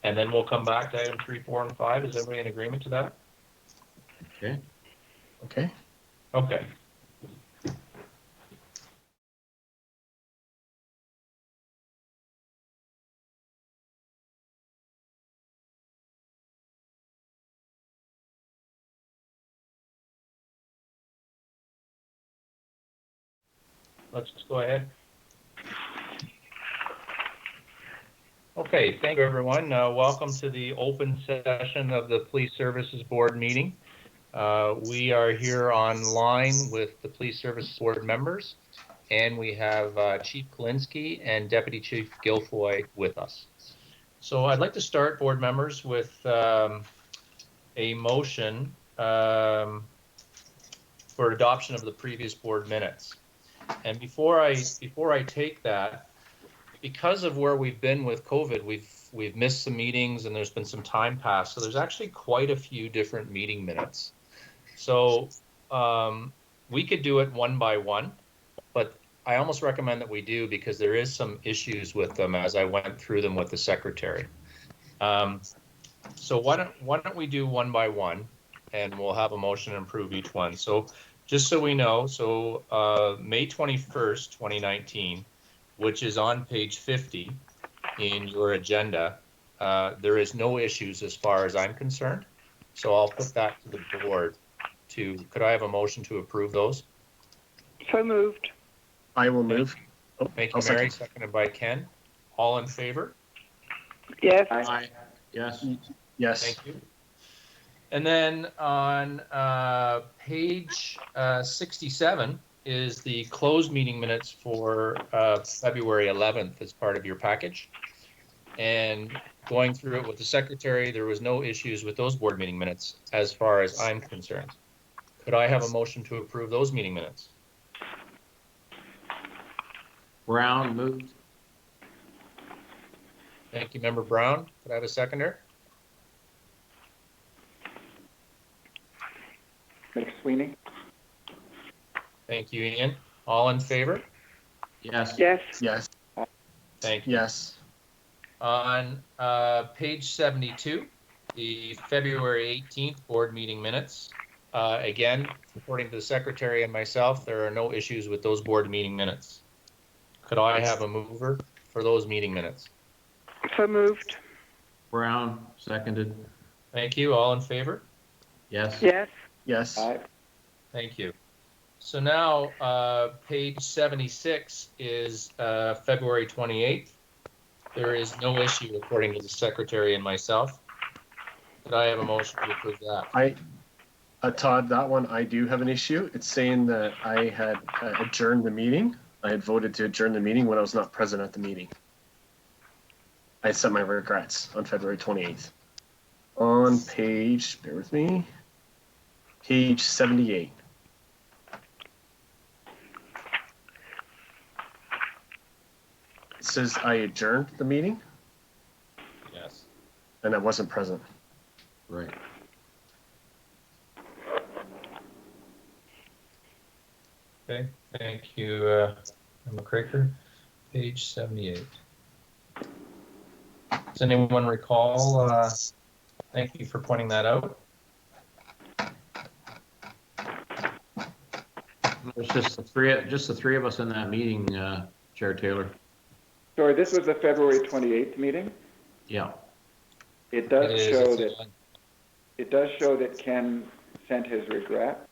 And then we'll come back to item 3, 4, and 5. Is everybody in agreement to that? Okay. Okay. Okay. Let's just go ahead. Okay, thank you, everyone. Welcome to the open session of the Police Services Board meeting. We are here online with the Police Services Board members, and we have Chief Kalinsky and Deputy Chief Guilfoy with us. So I'd like to start, board members, with a motion for adoption of the previous board minutes. And before I take that, because of where we've been with COVID, we've missed some meetings and there's been some time passed. So there's actually quite a few different meeting minutes. So we could do it one by one, but I almost recommend that we do because there is some issues with them as I went through them with the secretary. So why don't we do one by one, and we'll have a motion and approve each one. So just so we know, so May 21st, 2019, which is on page 50 in your agenda, there is no issues as far as I'm concerned. So I'll put that to the board. Could I have a motion to approve those? So moved. I will move. Thank you, Mary. Seconded by Ken. All in favor? Yes. Aye. Yes. Yes. Thank you. And then on page 67 is the closed meeting minutes for February 11th as part of your package. And going through it with the secretary, there was no issues with those board meeting minutes as far as I'm concerned. Could I have a motion to approve those meeting minutes? Brown moved. Thank you, Member Brown. Could I have a seconder? McSweeney. Thank you, Ian. All in favor? Yes. Yes. Yes. Thank you. Yes. On page 72, the February 18th board meeting minutes. Again, according to the secretary and myself, there are no issues with those board meeting minutes. Could I have a mover for those meeting minutes? So moved. Brown seconded. Thank you. All in favor? Yes. Yes. Yes. Aye. Thank you. So now page 76 is February 28th. There is no issue according to the secretary and myself. Could I have a motion to approve that? Todd, that one I do have an issue. It's saying that I had adjourned the meeting. I had voted to adjourn the meeting when I was not present at the meeting. I sent my regrets on February 28th. On page, bear with me, page 78. It says I adjourned the meeting Yes. and I wasn't present. Right. Okay. Thank you, Member Craker. Page 78. Does anyone recall? Thank you for pointing that out. It's just the three of us in that meeting, Chair Taylor. Sorry, this was the February 28th meeting. Yeah. It does It is. show that Ken sent his regret,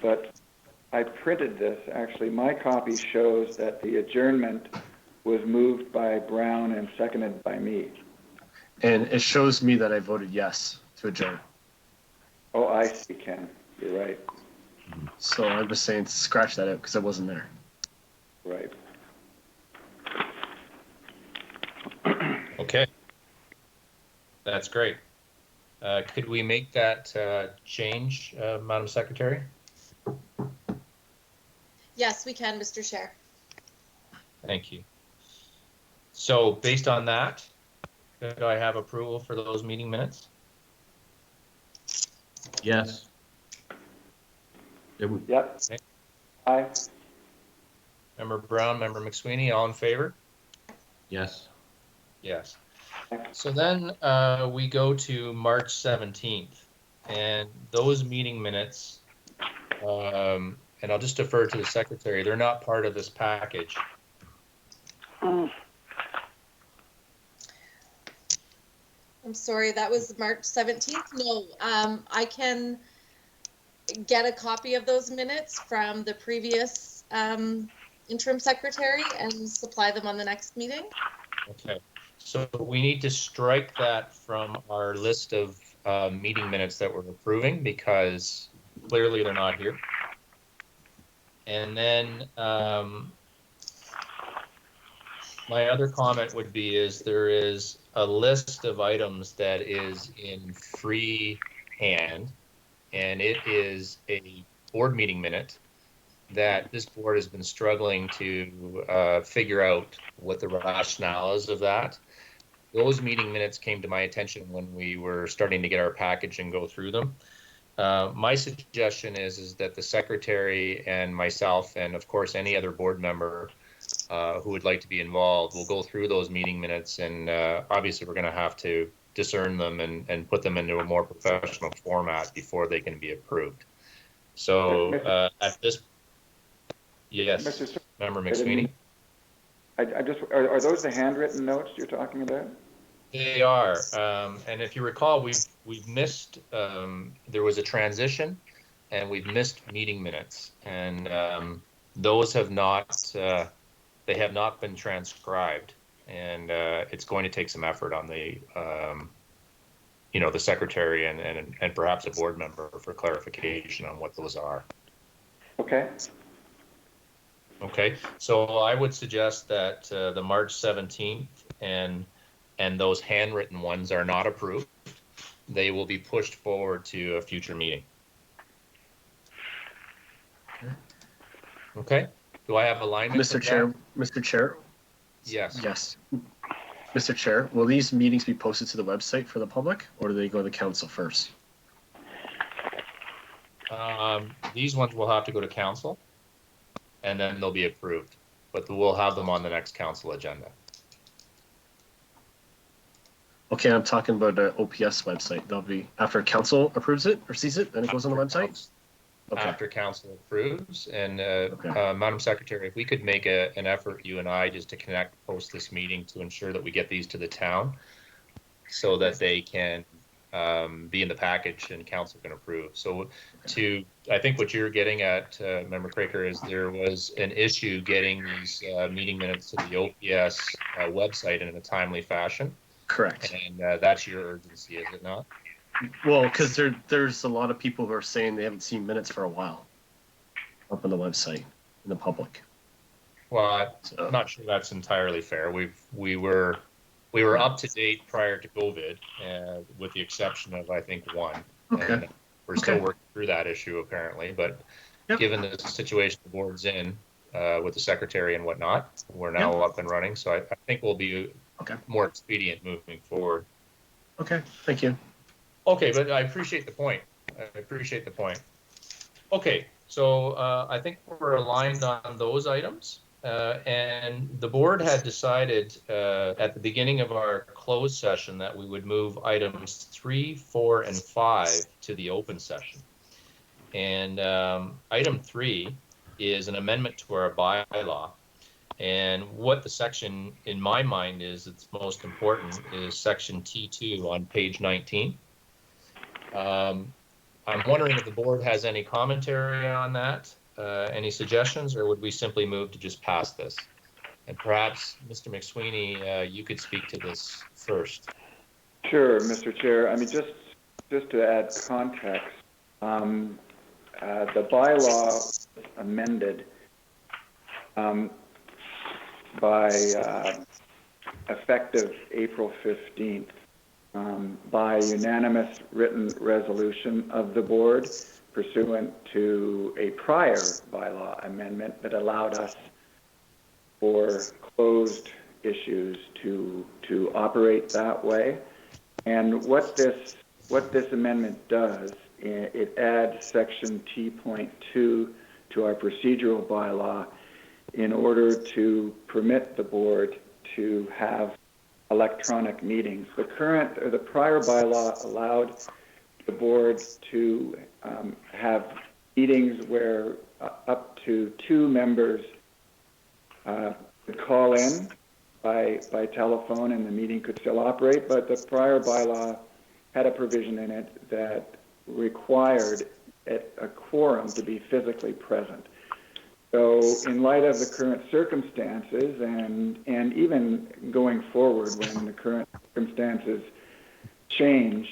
but I printed this. Actually, my copy shows that the adjournment was moved by Brown and seconded by me. And it shows me that I voted yes to adjourn. Oh, I see, Ken. You're right. So I'm just saying scratch that out because I wasn't there. Right. Okay. That's great. Could we make that change, Madam Secretary? Yes, we can, Mr. Chair. Thank you. So based on that, could I have approval for those meeting minutes? Yes. Yep. Okay. Aye. Member Brown, Member McSweeney, all in favor? Yes. Yes. So then we go to March 17th, and those meeting minutes, and I'll just defer to the secretary, they're not part of this package. Mm. I'm sorry, that was March 17th? No, I can get a copy of those minutes from the previous interim secretary and supply them on the next meeting. Okay, so we need to strike that from our list of meeting minutes that we're approving because clearly they're not here. And then my other comment would be is there is a list of items that is in free hand, and it is a board meeting minute that this board has been struggling to figure out what the rationale is of that. Those meeting minutes came to my attention when we were starting to get our package and go through them. My suggestion is that the secretary and myself, and of course any other board member who would like to be involved, will go through those meeting minutes, and obviously we're going to have to discern them and put them into a more professional format before they can be approved. So at this, yes, Mr. Member McSweeney? Are those the handwritten notes you're talking about? They are, and if you recall, we've missed. There was a transition, and we've missed meeting minutes, and those have not. They have not been transcribed, and it's going to take some effort on the, the secretary and perhaps a board member for clarification on what those are. Okay. Okay, so I would suggest that the March 17th and those handwritten ones are not approved. They will be pushed forward to a future meeting. Okay, do I have alignment? Mr. Chair, Mr. Chair. Yes. Yes. Mr. Chair, will these meetings be posted to the website for the public, or do they go to the council first? These ones will have to go to council, and then they'll be approved, but we'll have them on the next council agenda. Okay, I'm talking about the OPS website. They'll be after council approves it or sees it, then it goes on the website. Okay. After council approves, and Okay. Madam Secretary, if we could make an effort, you and I, just to connect post this meeting to ensure that we get these to the town so that they can be in the package and council can approve. So I think what you're getting at, Member Craker, is there was an issue getting these meeting minutes to the OPS website in a timely fashion. Correct. And that's your urgency, is it not? Well, because there's a lot of people who are saying they haven't seen minutes for a while up on the website in the public. Well, I'm not sure that's entirely fair. We were up to date prior to COVID, with the exception of I think one. Okay. And we're still working through that issue apparently, but given the situation the board's in with the secretary and whatnot, we're now up and running. So I think we'll be more expedient moving forward. Okay, thank you. Okay, but I appreciate the point. Okay, so I think we're aligned on those items. And the board had decided at the beginning of our closed session that we would move items 3, 4, and 5 to the open session. And item 3 is an amendment to our bylaw. And what the section, in my mind, is it's most important is section T2 on page 19. I'm wondering if the board has any commentary on that, any suggestions, or would we simply move to just pass this? And perhaps, Mr. McSweeney, you could speak to this first. Sure, Mr. Chair. I mean, just to add context, the bylaw was amended by effective April 15th. By unanimous written resolution of the board pursuant to a prior bylaw amendment that allowed us for closed issues to operate that way. And what this amendment does, it adds section T.2 to our procedural bylaw in order to permit the board to have electronic meetings. The prior bylaw allowed the board to have meetings where up to 2 members could call in by telephone and the meeting could still operate, but the prior bylaw had a provision in it that required a quorum to be physically present. So in light of the current circumstances and even going forward when the current circumstances change,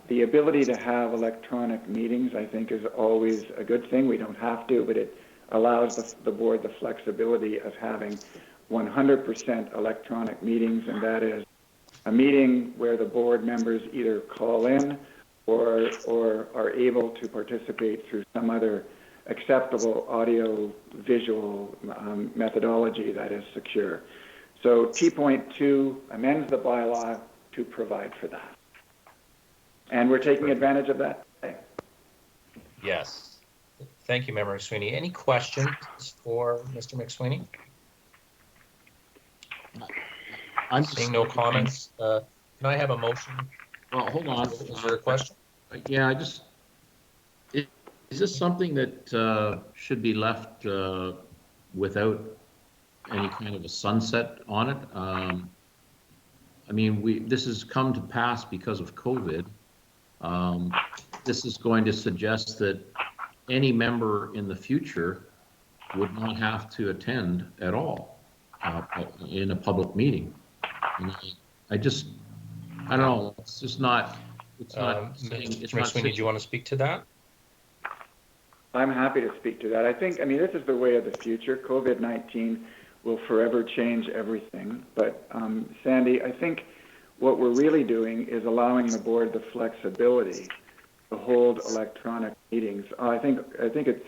the ability to have electronic meetings, I think, is always a good thing. We don't have to, but it allows the board the flexibility of having 100% electronic meetings, and that is a meeting where the board members either call in or are able to participate through some other acceptable audio visual methodology that is secure. So T.2 amends the bylaw to provide for that. And we're taking advantage of that today. Yes. Thank you, Member McSweeney. Any questions for Mr. McSweeney? I'm Seeing no comments, can I have a motion? Well, hold on. Is there a question? Yeah, is this something that should be left without any kind of a sunset on it? I mean, this has come to pass because of COVID. This is going to suggest that any member in the future would not have to attend at all in a public meeting. And I don't know. It's just not. It's not. Mr. McSweeney, do you want to speak to that? I'm happy to speak to that. I mean, this is the way of the future. COVID-19 will forever change everything. But Sandy, I think what we're really doing is allowing the board the flexibility to hold electronic meetings. I think it's,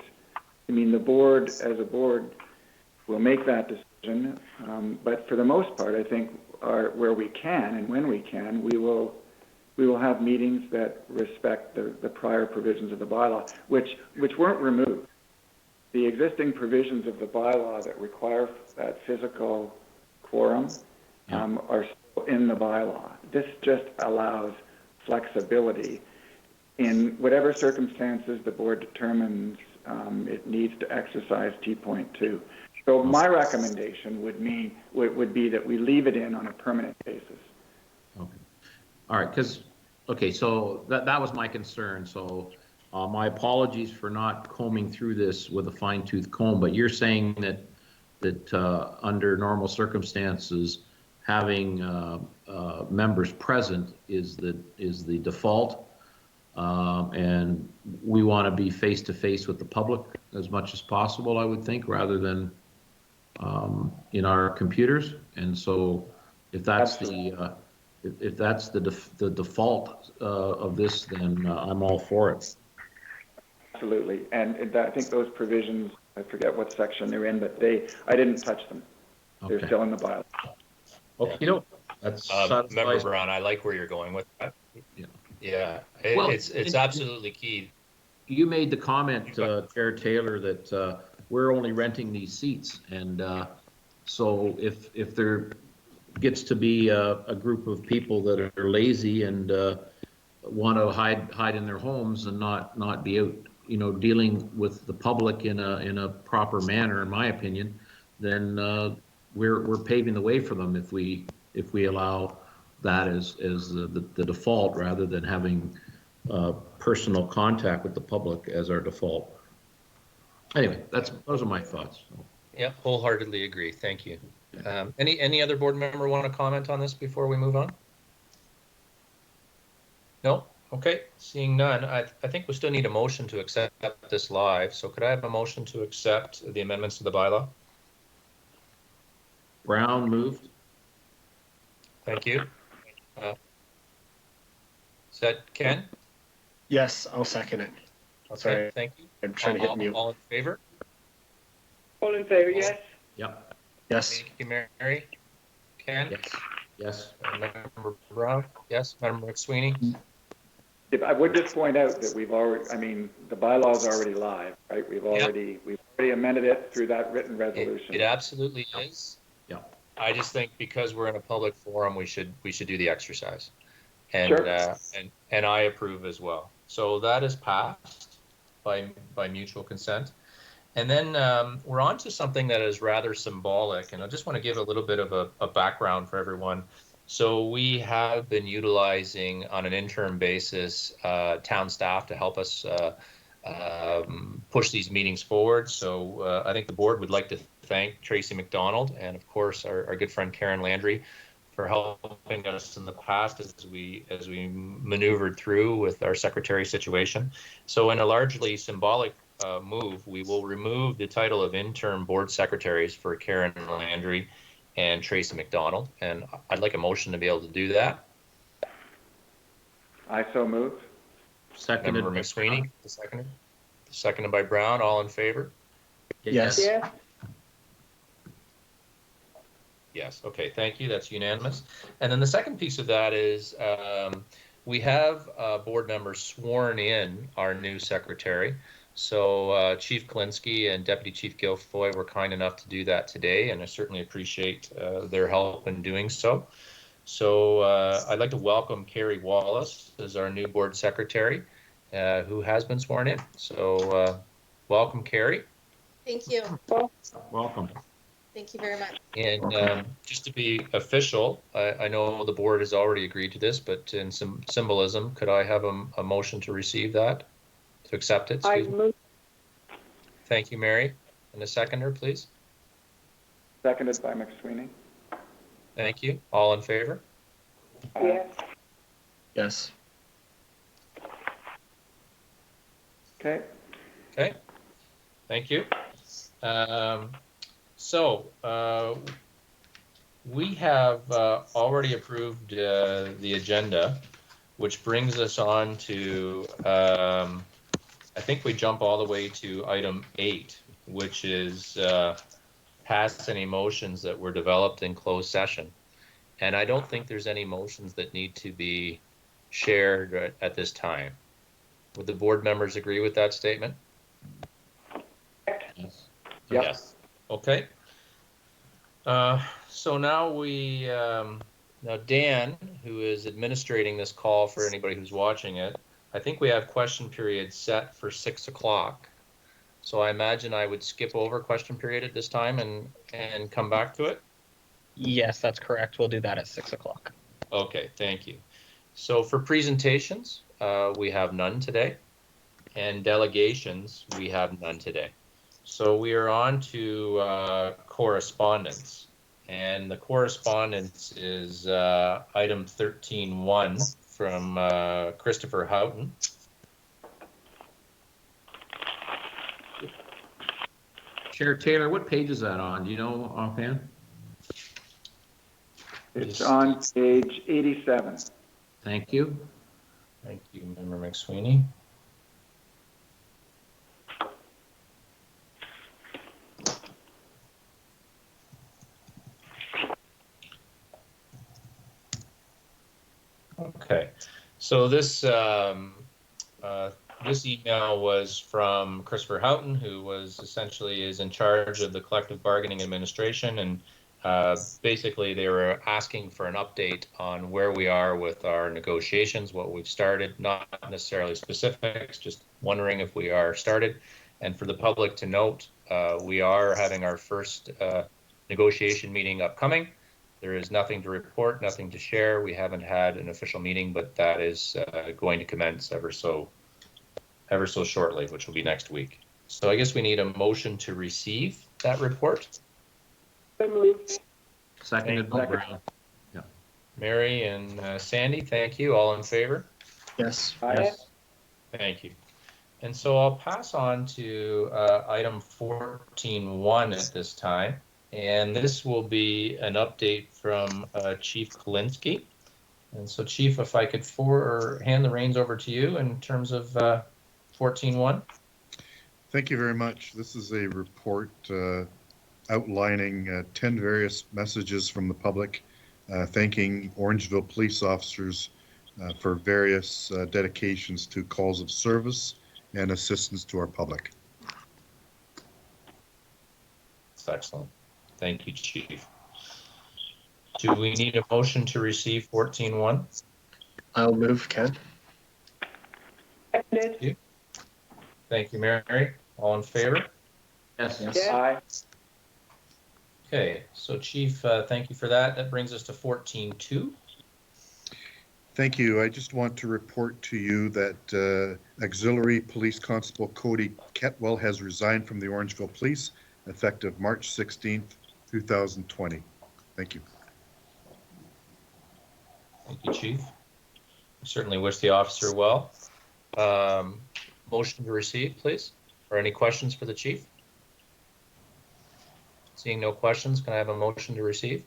I mean, the board as a board will make that decision. But for the most part, I think where we can and when we can, we will have meetings that respect the prior provisions of the bylaw, which weren't removed. The existing provisions of the bylaw that require that physical quorum are still in the bylaw. This just allows flexibility in whatever circumstances the board determines it needs to exercise T.2. So my recommendation would be that we leave it in on a permanent basis. Okay. All right. Okay. So that was my concern. So my apologies for not combing through this with a fine-tooth comb. But you're saying that under normal circumstances, having members present is the default, and we want to be face-to-face with the public as much as possible, I would think, rather than in our computers. And so if that's if that's the default of this, then I'm all for it. Absolutely. And I think those provisions, I forget what section they're in, but I didn't touch them. Okay. They're still in the bylaw. Okay. That's Member Brown, I like where you're going with that. Yeah. Well, it's absolutely key. You made the comment, Chair Taylor, that we're only renting these seats, and so if there gets to be a group of people that are lazy and want to hide in their homes and not be out, dealing with the public in a proper manner, in my opinion, then we're paving the way for them if we allow that as the default rather than having personal contact with the public as our default. Anyway, those are my thoughts. Yeah, wholeheartedly agree. Thank you. Any other board member want to comment on this before we move on? No? Okay, seeing none, I think we still need a motion to accept this live. So could I have a motion to accept the amendments to the bylaw? Brown moved. Thank you. Is that Ken? Yes, I'll second it. Okay, Sorry. thank you. I'm trying to hit mute. All in favor? All in favor, yes? Yep. Yes. Thank you, Mary. Ken? Yes. Yes. Member Brown? Yes. Member McSweeney? If I would just point out that we've already, I mean, the bylaw's already live, right? We've already amended it through that written resolution. It absolutely is. Yeah. I just think because we're in a public forum, we should do the exercise. And, Sure. and I approve as well. So that is passed by mutual consent. And then we're on to something that is rather symbolic, and I just want to give a little bit of a background for everyone. So we have been utilizing on an interim basis town staff to help us push these meetings forward. So I think the board would like to thank Tracy McDonald and of course our good friend Karen Landry for helping us in the past as we maneuvered through with our secretary situation. So in a largely symbolic move, we will remove the title of interim board secretaries for Karen Landry and Tracy McDonald. And I'd like a motion to be able to do that. I so move. Seconded. Member McSweeney, the seconder. Seconded by Brown. All in favor? Yes. Yes. Yes. Okay. Thank you. That's unanimous. And then the second piece of that is we have board members sworn in our new secretary. So Chief Klinsky and Deputy Chief Guilfoy were kind enough to do that today, and I certainly appreciate their help in doing so. So I'd like to welcome Carrie Wallace as our new board secretary, who has been sworn in. So welcome, Carrie. Thank you. Welcome. Thank you very much. And just to be official, I know the board has already agreed to this, but in some symbolism, could I have a motion to receive that, to accept it? I Excuse me. move. Thank you, Mary. And a seconder, please. Seconded by McSweeney. Thank you. All in favor? Yes. Yes. Okay. Okay. Thank you. So we have already approved the agenda, which brings us on to, I think we jump all the way to item 8, which is pass any motions that were developed in closed session. And I don't think there's any motions that need to be shared at this time. Would the board members agree with that statement? Yes. Yep. Yes. Okay. So now now Dan, who is administrating this call for anybody who's watching it, I think we have question period set for 6 o'clock. So I imagine I would skip over question period at this time and come back to it. Yes, that's correct. We'll do that at 6 o'clock. Okay, thank you. So for presentations, we have none today, and delegations, we have none today. So we are on to correspondence, and the correspondence is item 13.1 from Christopher Houghton. Chair Taylor, what page is that on? Do you know offhand? It's on page 87. Thank you. Thank you, Member McSweeney. Okay, so this this email was from Christopher Houghton, who was essentially is in charge of the collective bargaining administration, and basically they were asking for an update on where we are with our negotiations, what we've started, not necessarily specifics, just wondering if we are started. And for the public to note, we are having our first negotiation meeting upcoming. There is nothing to report, nothing to share. We haven't had an official meeting, but that is going to commence ever so shortly, which will be next week. So I guess we need a motion to receive that report. So moved. Seconded by Second. Brown. Mary and Sandy, thank you. All in favor? Yes. Yes. Thank you. And so I'll pass on to item 14.1 at this time. And this will be an update from Chief Klinsky. And so Chief, if I could hand the reins over to you in terms of 14.1. Thank you very much. This is a report outlining 10 various messages from the public, thanking Orangeville police officers for various dedications to calls of service and assistance to our public. That's excellent. Thank you, Chief. Do we need a motion to receive 14.1? I'll move, Ken. Seconded. Thank you, Mary. All in favor? Yes. Yes. Aye. Okay, so Chief, thank you for that. That brings us to 14.2. Thank you. I just want to report to you that Auxiliary Police Constable Cody Ketwell has resigned from the Orangeville Police effective March 16th, 2020. Thank you. Thank you, Chief. I certainly wish the officer well. Motion to receive, please. Or any questions for the chief? Seeing no questions, can I have a motion to receive?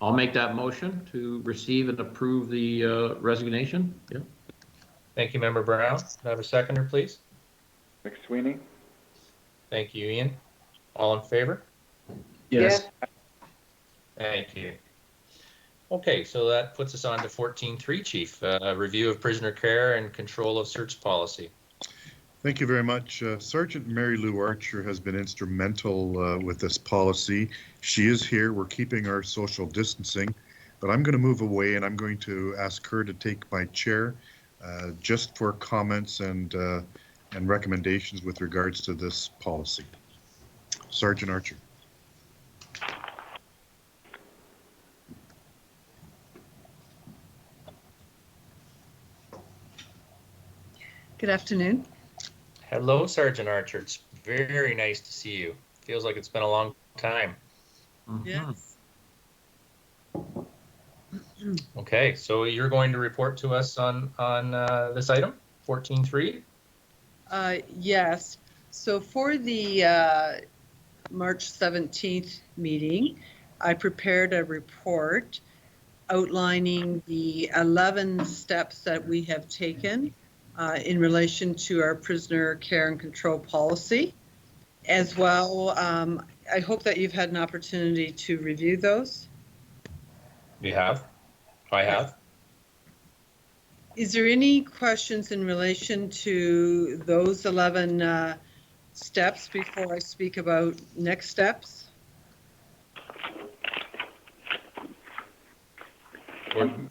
I'll make that motion to receive and approve the resignation. Yeah. Thank you, Member Brown. Can I have a seconder, please? McSweeney? Thank you, Ian. All in favor? Yes. Thank you. Okay, so that puts us on to 14.3, Chief. Review of prisoner care and control of search policy. Thank you very much. Sergeant Mary Lou Archer has been instrumental with this policy. She is here. We're keeping our social distancing, but I'm going to move away and I'm going to ask her to take my chair just for comments and recommendations with regards to this policy. Sergeant Archer. Good afternoon. Hello, Sergeant Archer. It's very nice to see you. Feels like it's been a long time. Mhm. Yes. Okay, so you're going to report to us on this item, 14.3? Yes. So for the March 17th meeting, I prepared a report outlining the 11 steps that we have taken in relation to our prisoner care and control policy. As well, I hope that you've had an opportunity to review those. You have? I have. Is there any questions in relation to those 11 steps before I speak about next steps?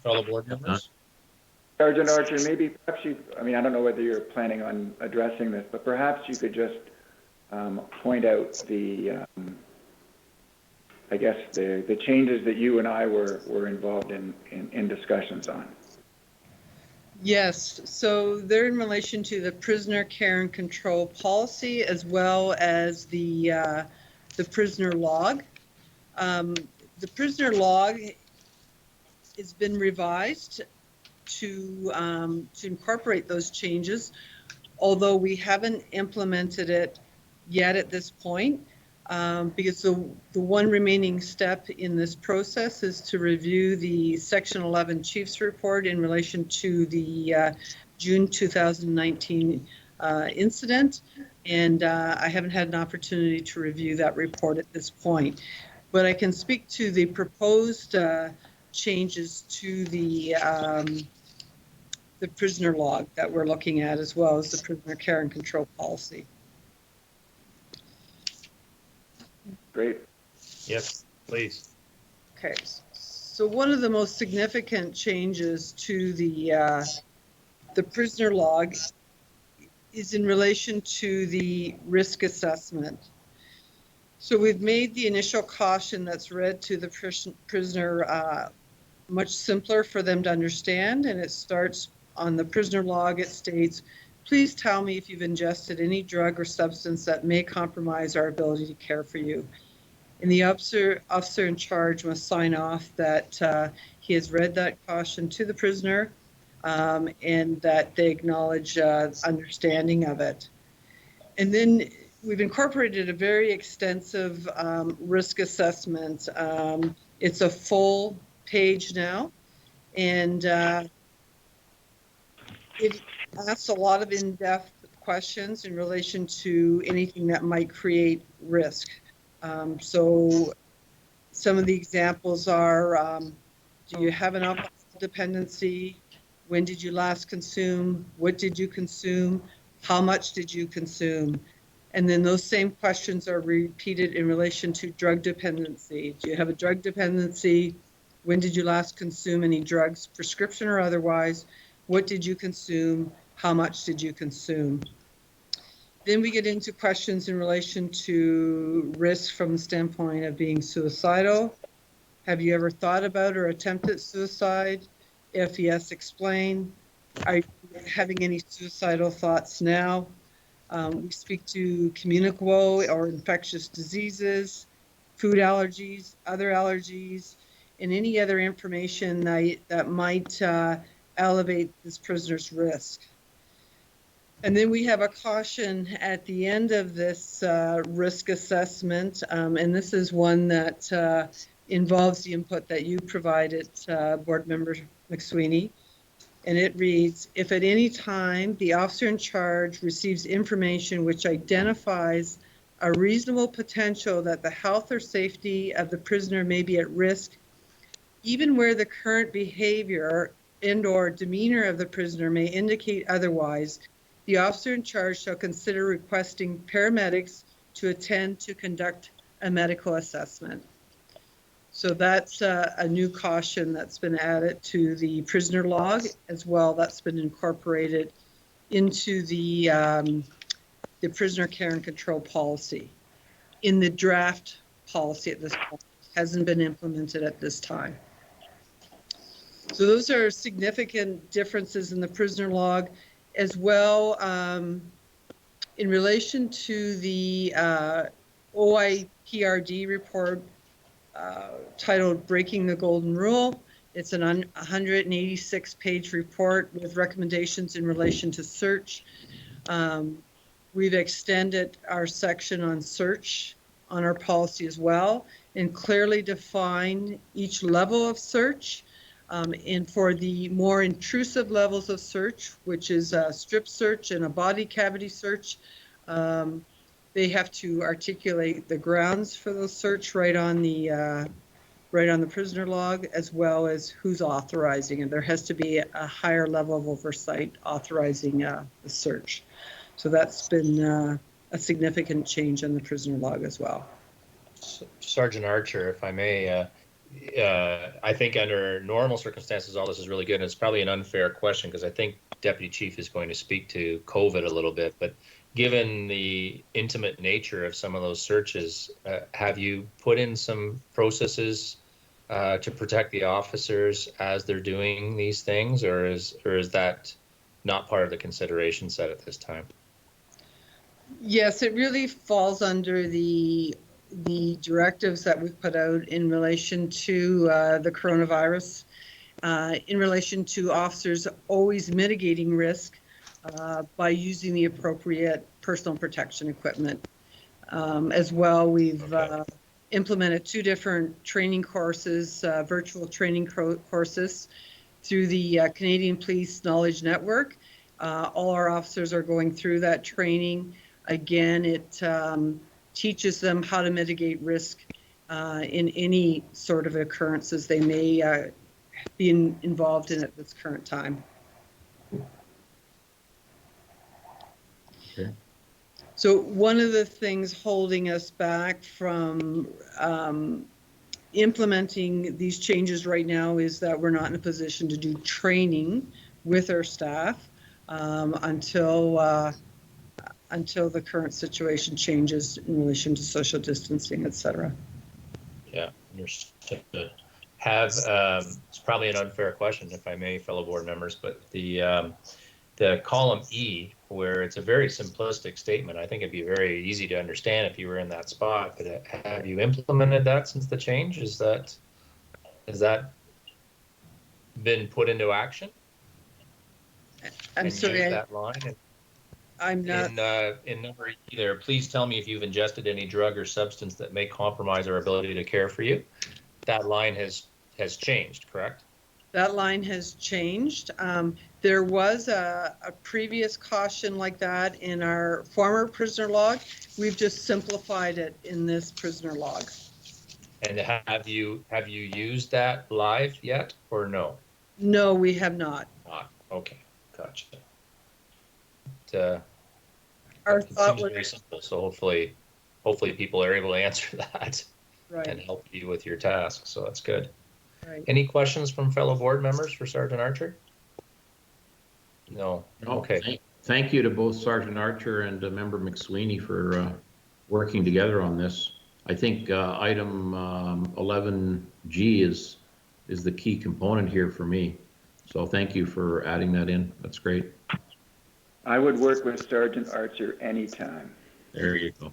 Fellow board members? Sergeant Archer, maybe perhaps you, I mean, I don't know whether you're planning on addressing this, but perhaps you could just point out the, I guess, the changes that you and I were involved in discussions on. Yes, so they're in relation to the prisoner care and control policy as well as the prisoner log. The prisoner log has been revised to incorporate those changes, although we haven't implemented it yet at this point, because the one remaining step in this process is to review the Section 11 Chiefs Report in relation to the June 2019 incident, and I haven't had an opportunity to review that report at this point. But I can speak to the proposed changes to the prisoner log that we're looking at, as well as the prisoner care and control policy. Great. Yes, please. Okay, so one of the most significant changes to the prisoner log is in relation to the risk assessment. So we've made the initial caution that's read to the prisoner much simpler for them to understand, and it starts on the prisoner log. It states, please tell me if you've ingested any drug or substance that may compromise our ability to care for you. And the officer in charge must sign off that he has read that caution to the prisoner and that they acknowledge understanding of it. And then we've incorporated a very extensive risk assessment. It's a full page now, and it asks a lot of in-depth questions in relation to anything that might create risk. So some of the examples are, do you have an alcohol dependency? When did you last consume? What did you consume? How much did you consume? And then those same questions are repeated in relation to drug dependency. Do you have a drug dependency? When did you last consume any drugs, prescription or otherwise? What did you consume? How much did you consume? Then we get into questions in relation to risk from the standpoint of being suicidal. Have you ever thought about or attempted suicide? If yes, explain. Are you having any suicidal thoughts now? We speak to communicable or infectious diseases, food allergies, other allergies, and any other information that might elevate this prisoner's risk. And then we have a caution at the end of this risk assessment, and this is one that involves the input that you provided, Board Member McSweeney. And it reads, if at any time the officer in charge receives information which identifies a reasonable potential that the health or safety of the prisoner may be at risk, even where the current behavior and/or demeanor of the prisoner may indicate otherwise, the officer in charge shall consider requesting paramedics to attend to conduct a medical assessment. So that's a new caution that's been added to the prisoner log as well. That's been incorporated into the prisoner care and control policy in the draft policy at this point. Hasn't been implemented at this time. So those are significant differences in the prisoner log as well. In relation to the OIPRD report, titled Breaking the Golden Rule. It's an 186-page report with recommendations in relation to search. We've extended our section on search on our policy as well and clearly define each level of search. And for the more intrusive levels of search, which is a strip search and a body cavity search, they have to articulate the grounds for the search right on the prisoner log, as well as who's authorizing it. There has to be a higher level of oversight authorizing the search. So that's been a significant change in the prisoner log as well. Sergeant Archer, if I may, I think under normal circumstances, all this is really good. And it's probably an unfair question because I think Deputy Chief is going to speak to COVID a little bit, but given the intimate nature of some of those searches, have you put in some processes to protect the officers as they're doing these things, or is that not part of the consideration set at this time? Yes, it really falls under the directives that we've put out in relation to the coronavirus, in relation to officers always mitigating risk by using the appropriate personal protection equipment. As well, we've implemented 2 different training courses, virtual training courses through the Canadian Police Knowledge Network. All our officers are going through that training. Again, it teaches them how to mitigate risk in any sort of occurrences they may be involved in at this current time. Okay. So one of the things holding us back from implementing these changes right now is that we're not in a position to do training with our staff until the current situation changes in relation to social distancing, et cetera. Yeah, understood. It's probably an unfair question, if I may, fellow board members, but the column E, where it's a very simplistic statement, I think it'd be very easy to understand if you were in that spot. But have you implemented that since the change? Has that been put into action? I'm sorry, that line. I'm not. In number E there, please tell me if you've ingested any drug or substance that may compromise our ability to care for you. That line has changed, correct? That line has changed. There was a previous caution like that in our former prisoner log. We've just simplified it in this prisoner log. And have you used that live yet or no? No, we have not. Not. Okay, gotcha. Our It thought seems was, very simple, so hopefully people are able to answer that and right, help you with your task, so that's good. right. Any questions from fellow board members for Sergeant Archer? No, No, okay. thank you to both Sergeant Archer and Member McSweeney for working together on this. I think item 11G is the key component here for me. So thank you for adding that in. That's great. I would work with Sergeant Archer anytime. There you go.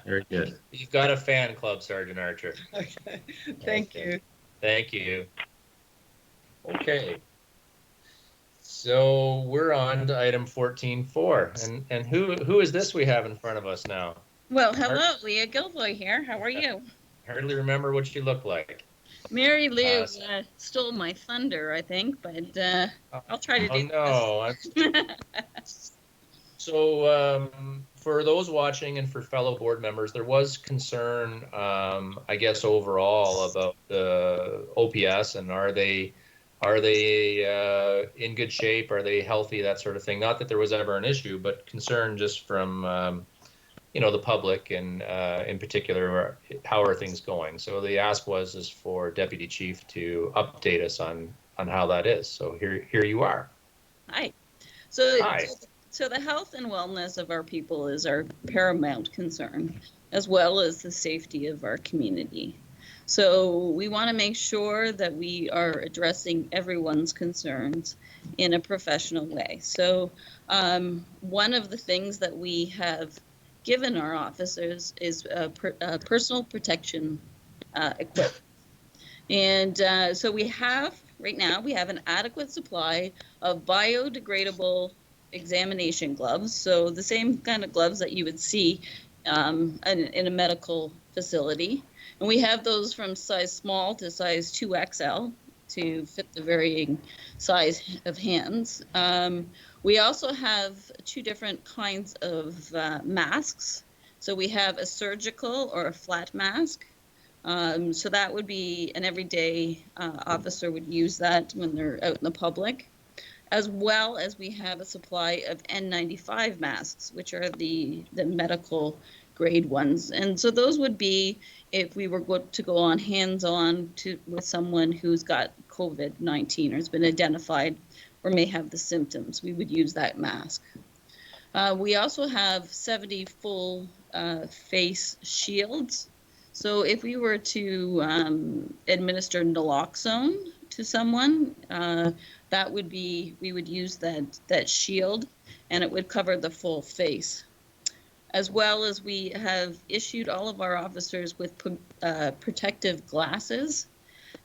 Very good. You've got a fan club, Sergeant Archer. Okay, thank Okay. you. Thank you. Okay. So we're on to item 14.4, and who is this we have in front of us now? Well, hello, Leah Gilfoy here. How are you? Hardly remember what she looked like. Mary Lou Uh, stole my thunder, I think, but I'll try to Oh do no. this. So for those watching and for fellow board members, there was concern, I guess overall about the OPS and are they in good shape? Are they healthy? That sort of thing. Not that there was ever an issue, but concern just from the public and in particular, how are things going? So the ask is for Deputy Chief to update us on how that is. So here you are. Hi. So, Hi. so the health and wellness of our people is our paramount concern, as well as the safety of our community. So we want to make sure that we are addressing everyone's concerns in a professional way. So one of the things that we have given our officers is personal protection equipment. And so right now, we have an adequate supply of biodegradable examination gloves. So the same kind of gloves that you would see in a medical facility. And we have those from size small to size 2XL to fit the varying size of hands. We also have two different kinds of masks. So we have a surgical or a flat mask. So that would be an everyday officer would use that when they're out in the public, as well as we have a supply of N95 masks, which are the medical grade ones. And so those would be if we were to go on hands-on with someone who's got COVID-19 or has been identified or may have the symptoms, we would use that mask. We also have 70 full face shields. So if we were to administer naloxone to someone, that would be, we would use that shield and it would cover the full face. As well as we have issued all of our officers with protective glasses.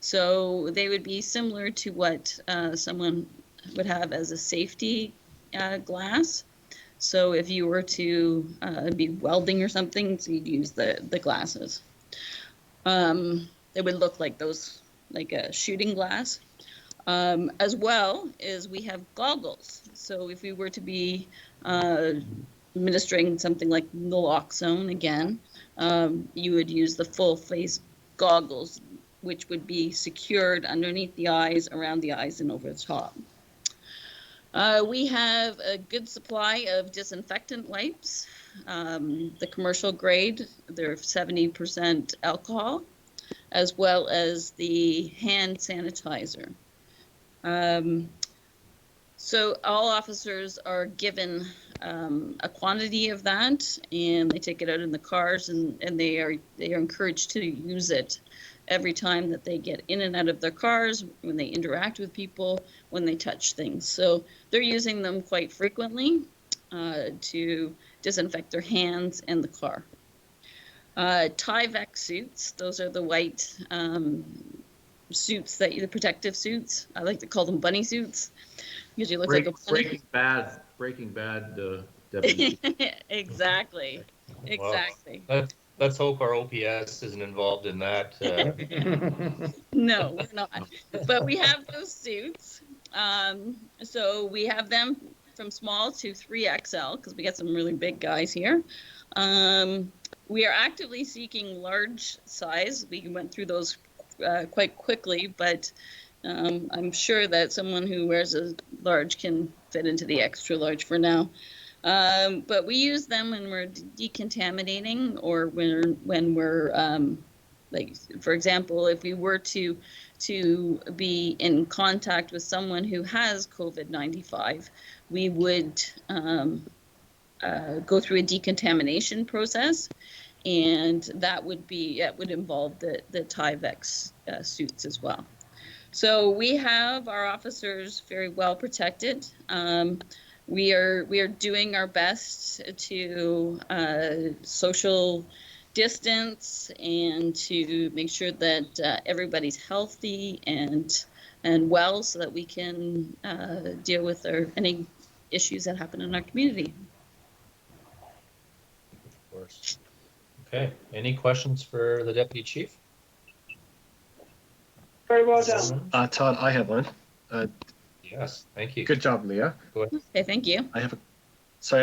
So they would be similar to what someone would have as a safety glass. So if you were to be welding or something, so you'd use the glasses. It would look like those, like a shooting glass. As well as we have goggles. So if we were to be administering something like naloxone again, you would use the full face goggles, which would be secured underneath the eyes, around the eyes, and over the top. We have a good supply of disinfectant wipes. The commercial grade, they're 70% alcohol, as well as the hand sanitizer. So all officers are given a quantity of that, and they take it out in the cars, and they are encouraged to use it every time that they get in and out of their cars, when they interact with people, when they touch things. So they're using them quite frequently to disinfect their hands and the car. Tyvek suits, those are the white suits, the protective suits. I like to call them bunny suits because you look like a bunny. Breaking Bad deputy. Exactly. Well, let's hope our OPS isn't involved in that. No, we're not. But we have those suits. So we have them from small to 3XL because we got some really big guys here. We are actively seeking large size. We went through those quite quickly, but I'm sure that someone who wears a large can fit into the extra large for now. But we use them when we're decontaminating or when we're like, for example, if we were to be in contact with someone who has COVID-95, we would go through a decontamination process, and that would involve the Tyvek suits as well. So we have our officers very well protected. We are doing our best to social distance and to make sure that everybody's healthy and well, so that we can deal with any issues that happen in our community. Of course. Okay, any questions for the deputy chief? Very well done. Todd, I have one. Yes, thank you. Good job, Leah. Okay, thank you. I have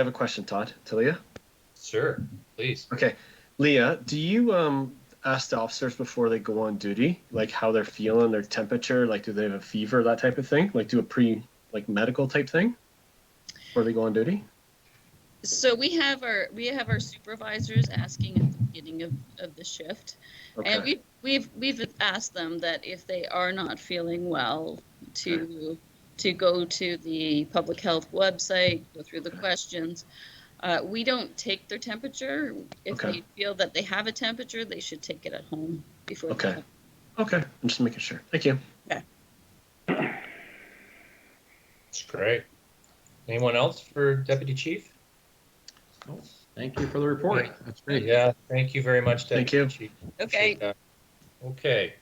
a question, Todd, to Leah. Sure, please. Okay, Leah, do you ask the officers before they go on duty, like how they're feeling, their temperature, like do they have a fever, that type of thing? Like do a medical type thing before they go on duty? So we have our supervisors asking at the beginning of the shift, Okay. and we've asked them that if they are not feeling well, to go to the public health website, go through the questions. We don't take their temperature. If they feel that they have a temperature, they should take it at home before. Okay. Okay, I'm just making sure. Thank you. Okay. That's great. Anyone else for deputy chief? No, thank you for the report. That's great. Yeah, thank you very much, Thank deputy you. chief. Okay. Appreciate that. Okay,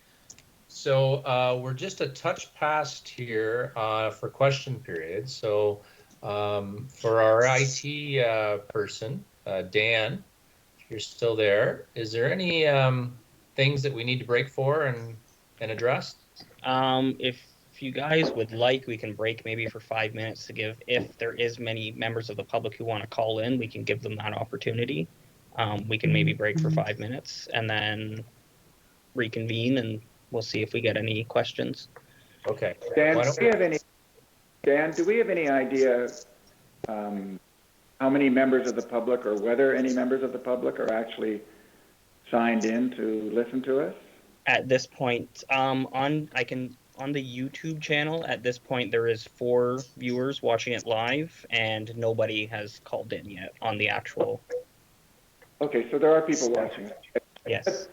so we're just a touch past here for question period. So for our IT person, Dan, if you're still there, is there any things that we need to break for and address? If you guys would like, we can break maybe for 5 minutes to give, if there is many members of the public who want to call in, we can give them that opportunity. We can maybe break for 5 minutes and then reconvene, and we'll see if we get any questions. Okay. Dan, do we have any idea how many members of the public, or whether any members of the public are actually signed in to listen to us? At this point, on the YouTube channel, at this point, there is 4 viewers watching it live, and nobody has called in yet on the actual. Okay, so there are people watching. Yes.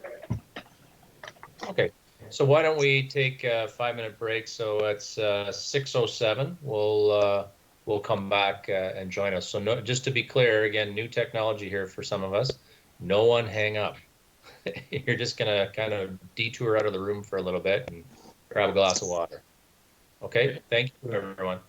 Okay, so why don't we take a 5-minute break? So it's 6:07. We'll come back and join us. So just to be clear, again, new technology here for some of us. No one hang up. You're just gonna kind of detour out of the room for a little bit and grab a glass of water. Okay, thank you, everyone.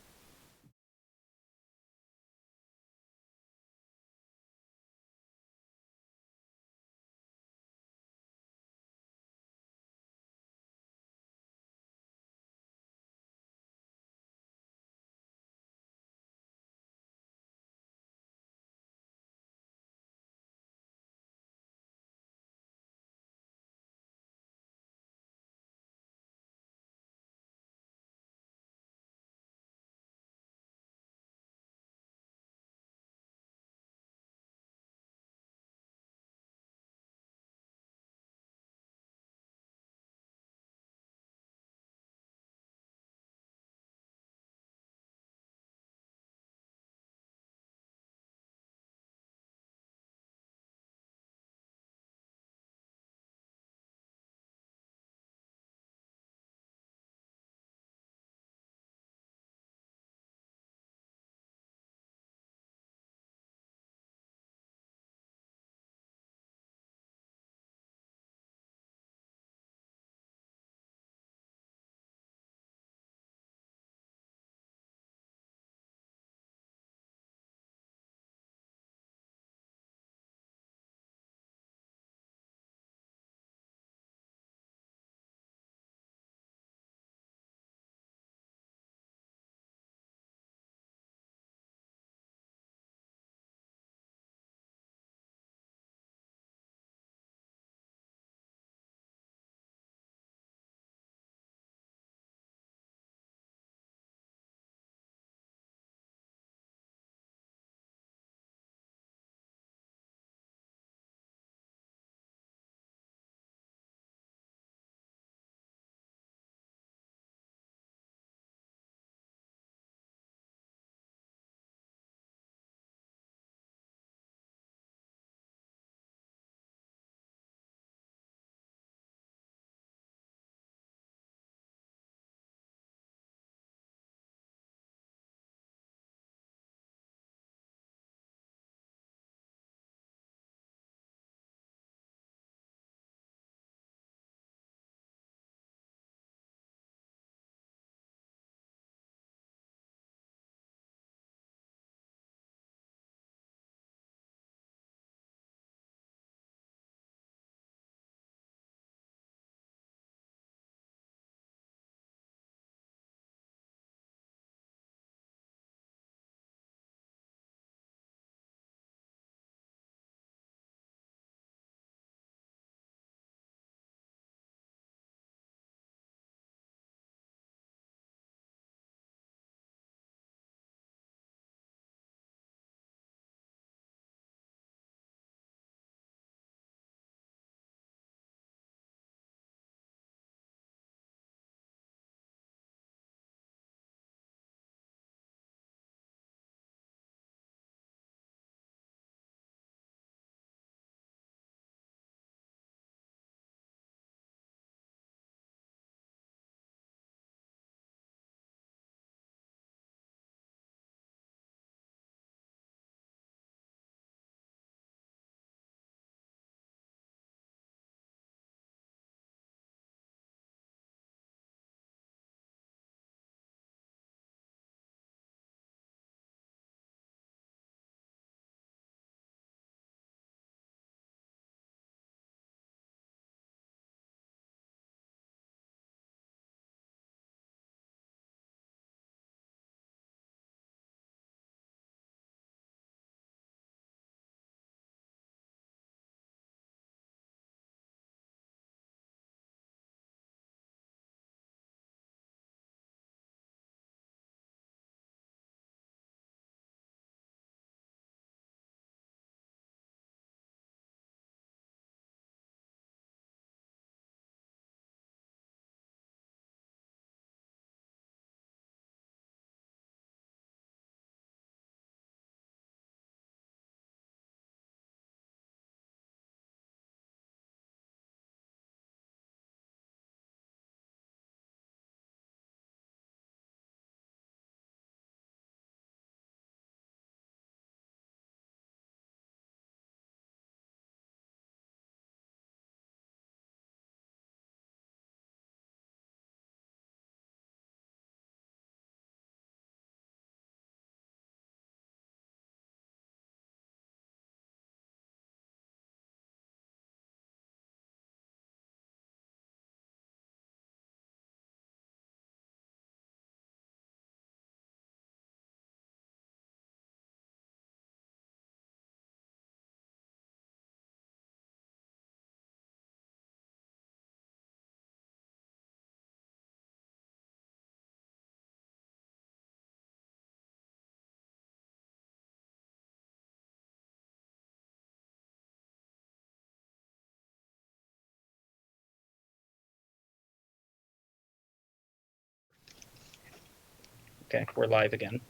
Okay, we're live again.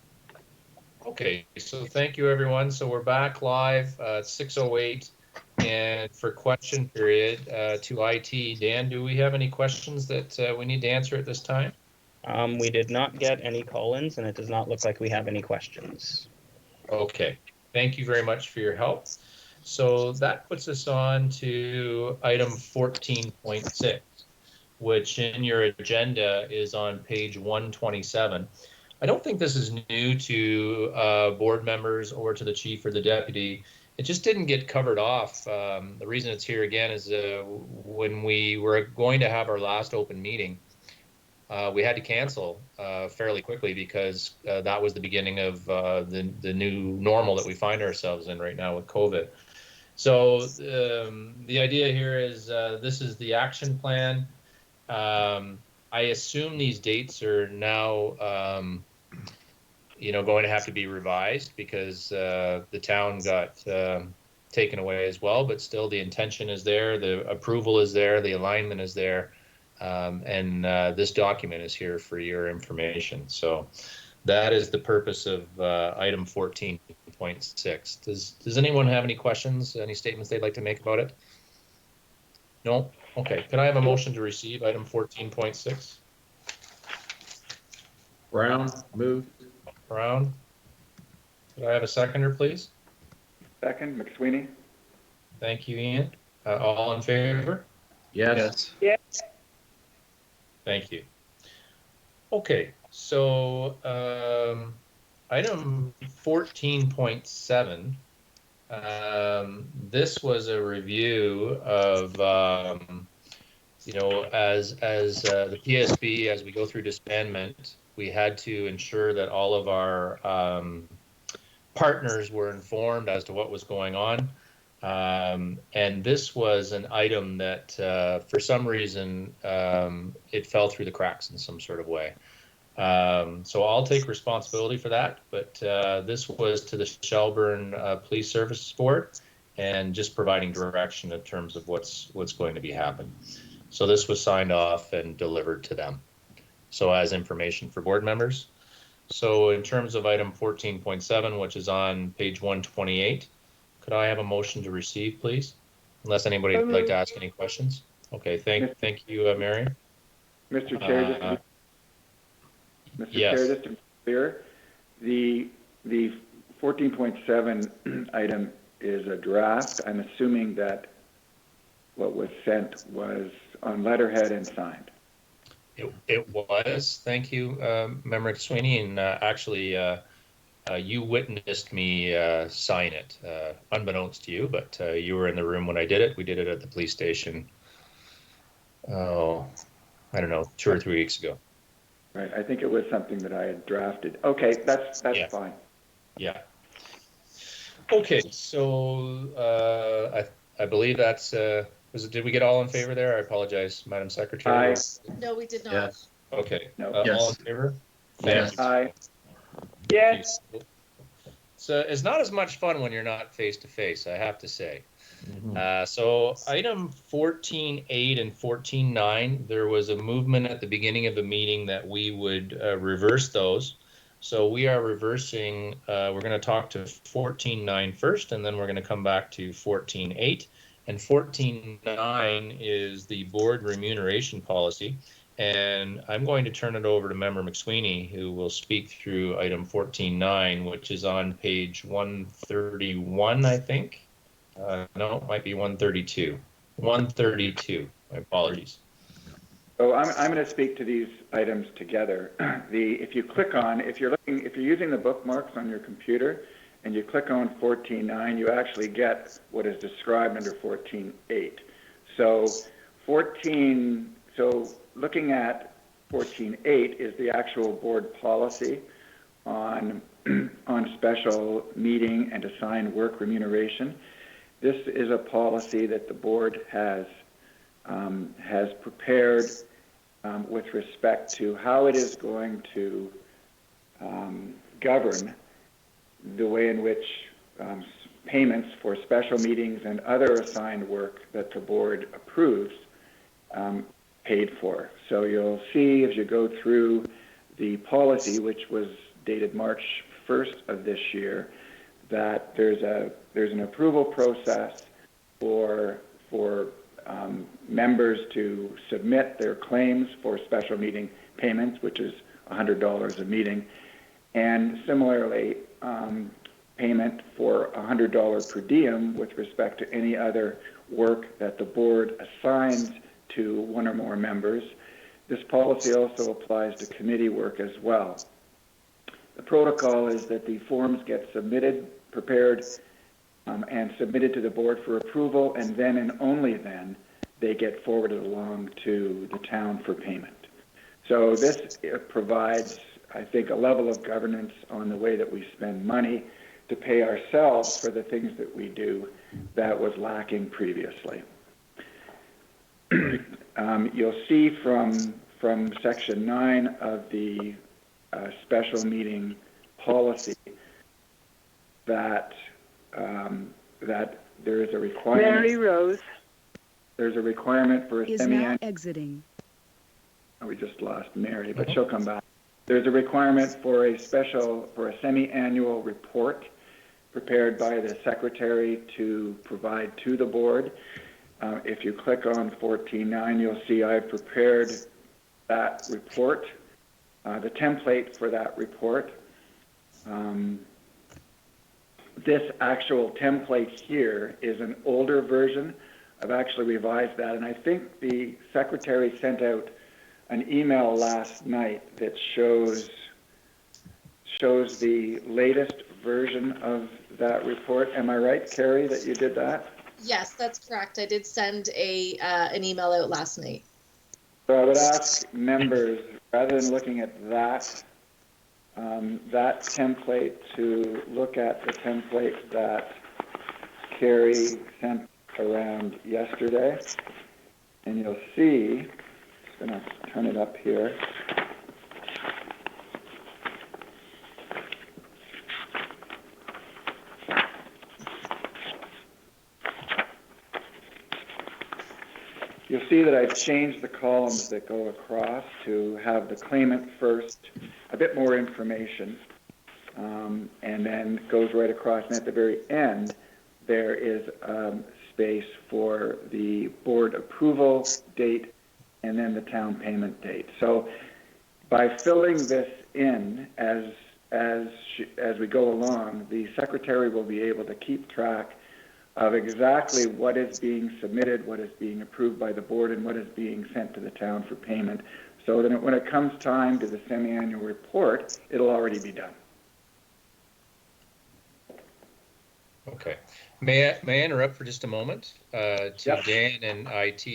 Okay, so thank you, everyone. So we're back live, 6:08. And for question period to IT, Dan, do we have any questions that we need to answer at this time? We did not get any call-ins, and it does not look like we have any questions. Okay, thank you very much for your help. So that puts us on to item 14.6, which in your agenda is on page 127. I don't think this is new to board members or to the chief or the deputy. It just didn't get covered off. The reason it's here again is when we were going to have our last open meeting, we had to cancel fairly quickly because that was the beginning of the new normal that we find ourselves in right now with COVID. So the idea here is this is the action plan. I assume these dates are now, going to have to be revised because the town got taken away as well, but still the intention is there, the approval is there, the alignment is there, and this document is here for your information. So that is the purpose of item 14.6. Does anyone have any questions, any statements they'd like to make about it? No? Okay, can I have a motion to receive item 14.6? Brown, move. Brown? Could I have a seconder, please? Second, McSweeney? Thank you, Ian. All in favor? Yes. Yes. Thank you. Okay, so item 14.7, this was a review of, as the PSB, as we go through disbandment, we had to ensure that all of our partners were informed as to what was going on. And this was an item that, for some reason, it fell through the cracks in some sort of way. So I'll take responsibility for that, but this was to the Shelburne Police Services Board and just providing direction in terms of what's going to be happening. So this was signed off and delivered to them. So as information for board members. So in terms of item 14.7, which is on page 128, could I have a motion to receive, please? Unless anybody would like to ask any questions. Okay, thank you, Mary. Mr. Chair, Yes. Chair, just to be clear, the 14.7 item is a draft. I'm assuming that what was sent was on letterhead and signed. It was. Thank you, Member Sweeney, and actually, you witnessed me sign it, unbeknownst to you, but you were in the room when I did it. We did it at the police station. Oh, I don't know, 2 or 3 weeks ago. Right. I think it was something that I had drafted. Okay, that's Yeah. fine. Yeah. Okay, so I believe that's. Did we get all in favor there? I apologize, Madam Secretary. Aye. No, we did not. Yes. Okay. No. All Yes. in favor? Yes. Thank you. Aye. Yes. So it's not as much fun when you're not face to face, I have to say. Mhm. So item 14.8 and 14.9, there was a movement at the beginning of the meeting that we would reverse those. So we are reversing, we're going to talk to 14.9 first, and then we're going to come back to 14.8. And 14.9 is the board remuneration policy. And I'm going to turn it over to Member McSweeney, who will speak through item 14.9, which is on page 131, I think. No, it might be 132. 132. My apologies. So I'm going to speak to these items together. If you're using the bookmarks on your computer and you click on 14.9, you actually get what is described under 14.8. So looking at 14.8 is the actual board policy on special meeting and assigned work remuneration. This is a policy that the board has prepared with respect to how it is going to govern the way in which payments for special meetings and other assigned work that the board approves paid for. So you'll see as you go through the policy, which was dated March 1st of this year, that there's an approval process for members to submit their claims for special meeting payments, which is $100 a meeting, and similarly, payment for $100 per diem with respect to any other work that the board assigns to one or more members. This policy also applies to committee work as well. The protocol is that the forms get submitted, prepared, and submitted to the board for approval, and then and only then they get forwarded along to the town for payment. So this provides, I think, a level of governance on the way that we spend money to pay ourselves for the things that we do that was lacking previously. You'll see from section 9 of the special meeting policy that that there is a requirement. Mary Rose There's a requirement for a is now exiting. We just lost Mary, but she'll come back. There's a requirement for a semi-annual report prepared by the secretary to provide to the board. If you click on 14.9, you'll see I've prepared that report, the template for that report. This actual template here is an older version. I've actually revised that, and I think the secretary sent out an email last night that shows the latest version of that report. Am I right, Carrie, that you did that? Yes, that's correct. I did send an email out last night. So I would ask members, rather than looking at that template, to look at the template that Carrie sent around yesterday, and you'll see, I'm going to turn it up here. You'll see that I've changed the columns that go across to have the claimant first, a bit more information, and then goes right across. And at the very end, there is space for the board approval date and then the town payment date. So by filling this in as we go along, the secretary will be able to keep track of exactly what is being submitted, what is being approved by the board, and what is being sent to the town for payment, so that when it comes time to the semi-annual report, it'll already be done. Okay. May I interrupt for just a moment? To Yep. Dan and IT,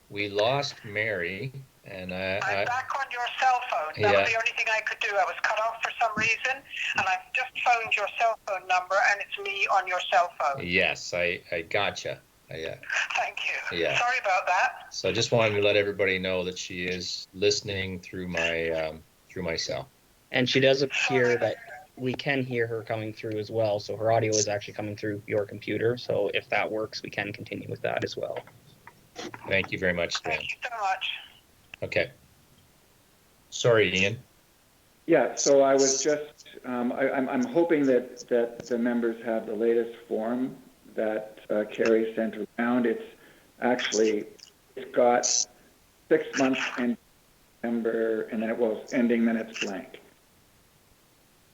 we lost Mary, and I'm back on your cell phone. That was the only thing I could do. I was cut off for some reason, and I've just phoned your cell phone number, and it's me on your cell phone. Yes, I gotcha. Thank you. Yeah. Sorry about that. So I just wanted to let everybody know that she is listening through my cell. And she does appear that we can hear her coming through as well. So her audio is actually coming through your computer. So if that works, we can continue with that as well. Thank you very much, Dan. Thank you so much. Okay. Sorry, Ian. Yeah, so I was just, I'm hoping that the members have the latest form that Carrie sent around. It's got 6 months in December, and then ending, then it's blank.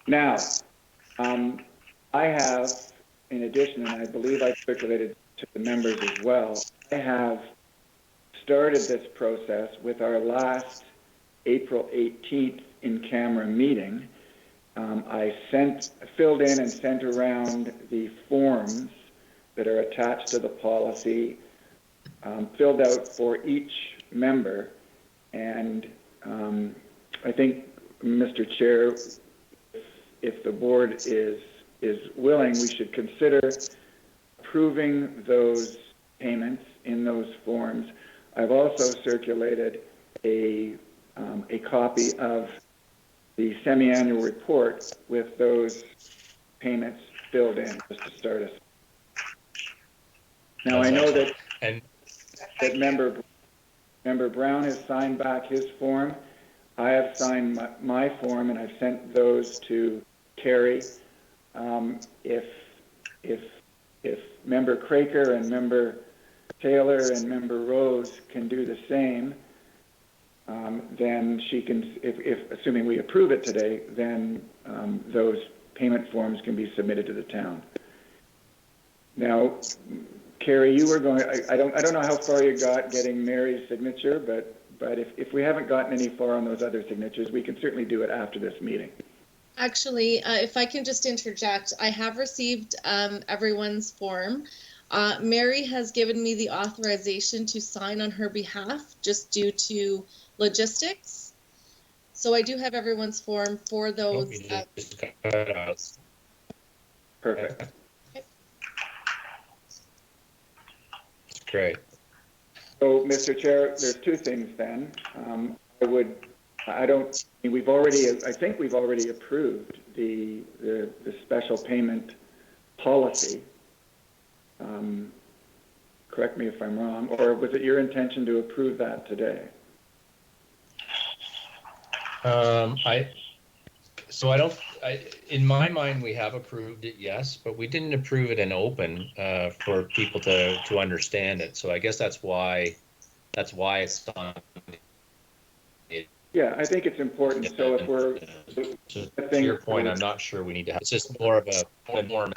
Now, I have, in addition, and I believe I circulated to the members as well, I have started this process with our last April 18th in-camera meeting. I filled in and sent around the forms that are attached to the policy, filled out for each member, and I think, Mr. Chair, if the board is willing, we should consider approving those payments in those forms. I've also circulated a copy of the semi-annual report with those payments filled in, just to start us. Now, I know that member Brown has signed back his form. I have signed my form and I've sent those to Carrie. If Member Craker and Member Taylor and Member Rose can do the same, then she can, if assuming we approve it today, then those payment forms can be submitted to the town. Now, Carrie, you were going, I don't know how far you got getting Mary's signature, but if we haven't gotten any far on those other signatures, we can certainly do it after this meeting. Actually, if I can just interject, I have received everyone's form. Mary has given me the authorization to sign on her behalf just due to logistics. So I do have everyone's form for those. Perfect. Okay. That's great. So, Mr. Chair, there's two things then. I think we've already approved the special payment policy. Correct me if I'm wrong, or was it your intention to approve that today? In my mind, we have approved it, yes, but we didn't approve it in open for people to understand it. So I guess that's why it's on. Yeah, I think it's important. So if we're to your point, I'm not sure we need to have. It's just more of a more.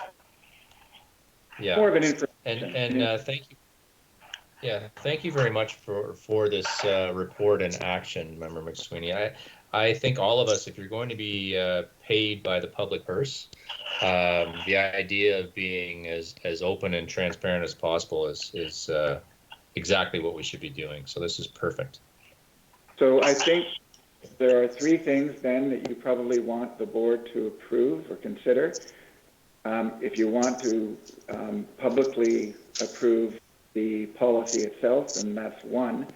Yeah. More of an information. And thank you. Yeah, thank you very much for this report and action, Member McSweeney. I think all of us, if you're going to be paid by the public purse, the idea of being as open and transparent as possible is exactly what we should be doing. So this is perfect. So I think there are three things then that you probably want the board to approve or consider. If you want to publicly approve the policy itself, then that's one.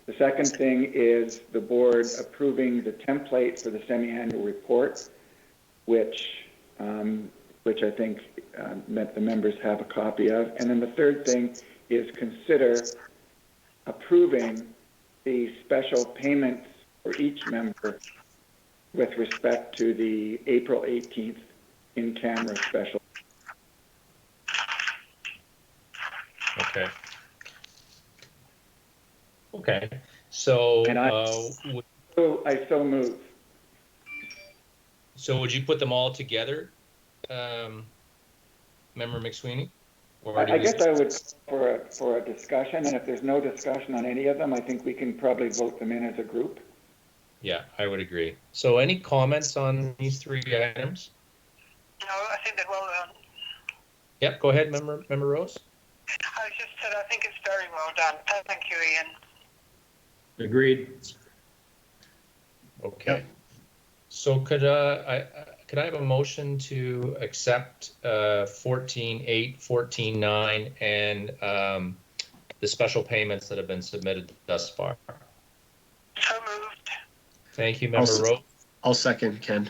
The second thing is the board approving the template for the semi-annual report, which I think the members have a copy of. And then the third thing is consider approving the special payments for each member with respect to the April 18th in-camera special. Okay. Okay. So, And I so move. So would you put them all together, Member McSweeney? I guess I would for a discussion, and if there's no discussion on any of them, I think we can probably vote them in as a group. Yeah, I would agree. So any comments on these three items? No, I think they're well done. Yep, go ahead, Member Rose. I just said I think it's very well done. Thank you, Ian. Agreed. Okay. So could I have a motion to accept 14.8, 14.9, and the special payments that have been submitted thus far? So moved. Thank you, Member Rose. I'll second, Ken.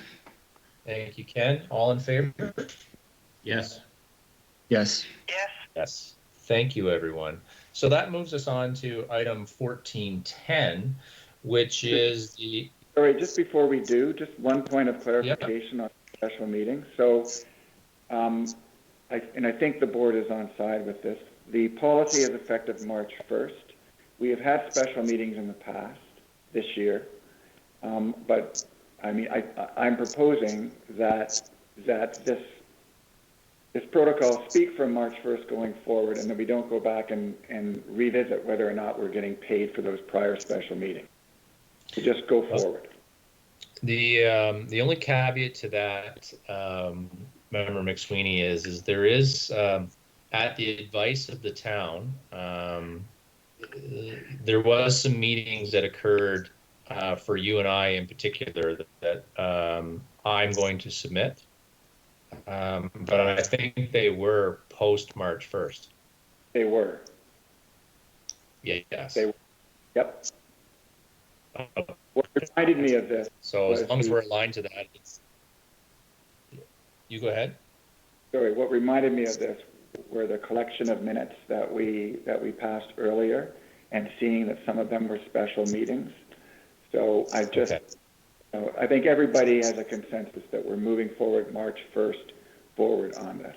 Thank you, Ken. All in favor? Yes. Yes. Yes. Yes. Thank you, everyone. So that moves us on to item 14.10, which is the... Sorry, just before we do, just one point of clarification on the special meeting. So, I think the board is on side with this. The policy is effective March 1st. We have had special meetings in the past this year, but I mean, I'm proposing that this protocol speak from March 1st going forward, and that we don't go back and revisit whether or not we're getting paid for those prior special meetings. To just go forward. The only caveat to that, Member McSweeney, is there is, at the advice of the town, there was some meetings that occurred for you and I in particular that I'm going to submit, but I think they were post March 1st. They were. Yes. They were. Yep. What reminded me of this. So as long as we're aligned to that, you go ahead. Sorry, what reminded me of this were the collection of minutes that we passed earlier, and seeing that some of them were special meetings. So I just So I think everybody has a consensus that we're moving forward March 1st forward on this.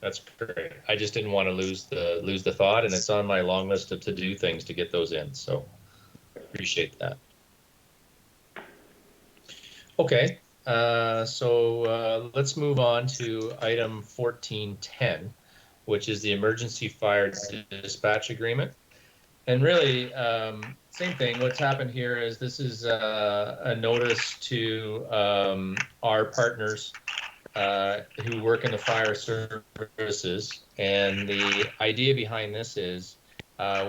That's great. I just didn't want to lose the thought, and it's on my long list of to-do things to get those in, so appreciate that. Okay, so let's move on to item 1410, which is the emergency fire dispatch agreement. And really, same thing. What's happened here is this is a notice to our partners who work in the fire services. And the idea behind this is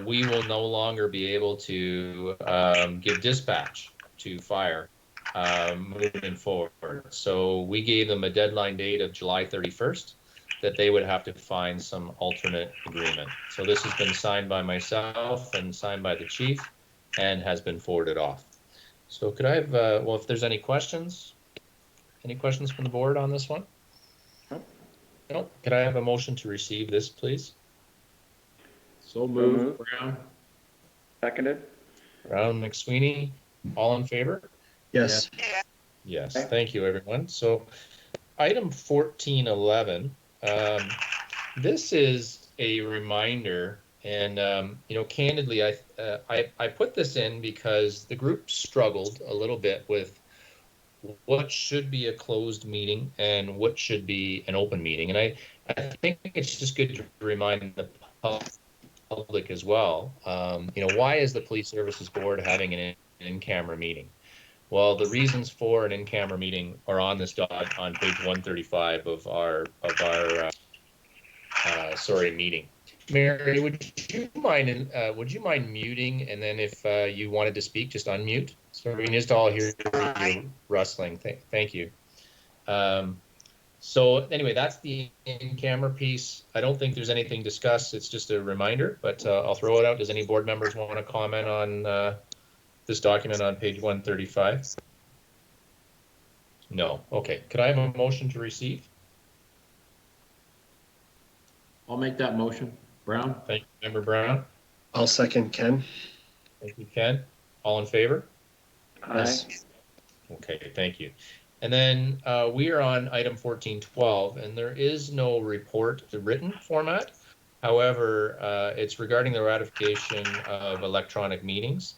we will no longer be able to give dispatch to fire moving forward. So we gave them a deadline date of July 31st that they would have to find some alternate agreement. So this has been signed by myself and signed by the chief and has been forwarded off. So could I have, well, if there's any questions from the board on this one? No. Could I have a motion to receive this, please? So moved, Brown. Seconded? Brown, McSweeney, all in favor? Yes. Yeah. Yes, thank you, everyone. So item 1411, this is a reminder, and candidly, I put this in because the group struggled a little bit with what should be a closed meeting and what should be an open meeting. And I think it's just good to remind the public as well, why is the Police Services Board having an in-camera meeting? Well, the reasons for an in-camera meeting are on this doc on page 135 of our meeting. Mary, would you mind muting, and then if you wanted to speak, just unmute, so we can just all hear you rustling. Thank you. So anyway, that's the in-camera piece. I don't think there's anything discussed. It's just a reminder, but I'll throw it out. Does any board members want to comment on this document on page 135? No. Okay. Could I have a motion to receive? I'll make that motion. Brown? Thank you, Member Brown. I'll second Ken. Thank you, Ken. All in favor? Yes. Okay, thank you. And then we are on item 1412, and there is no report, the written format. However, it's regarding the ratification of electronic meetings.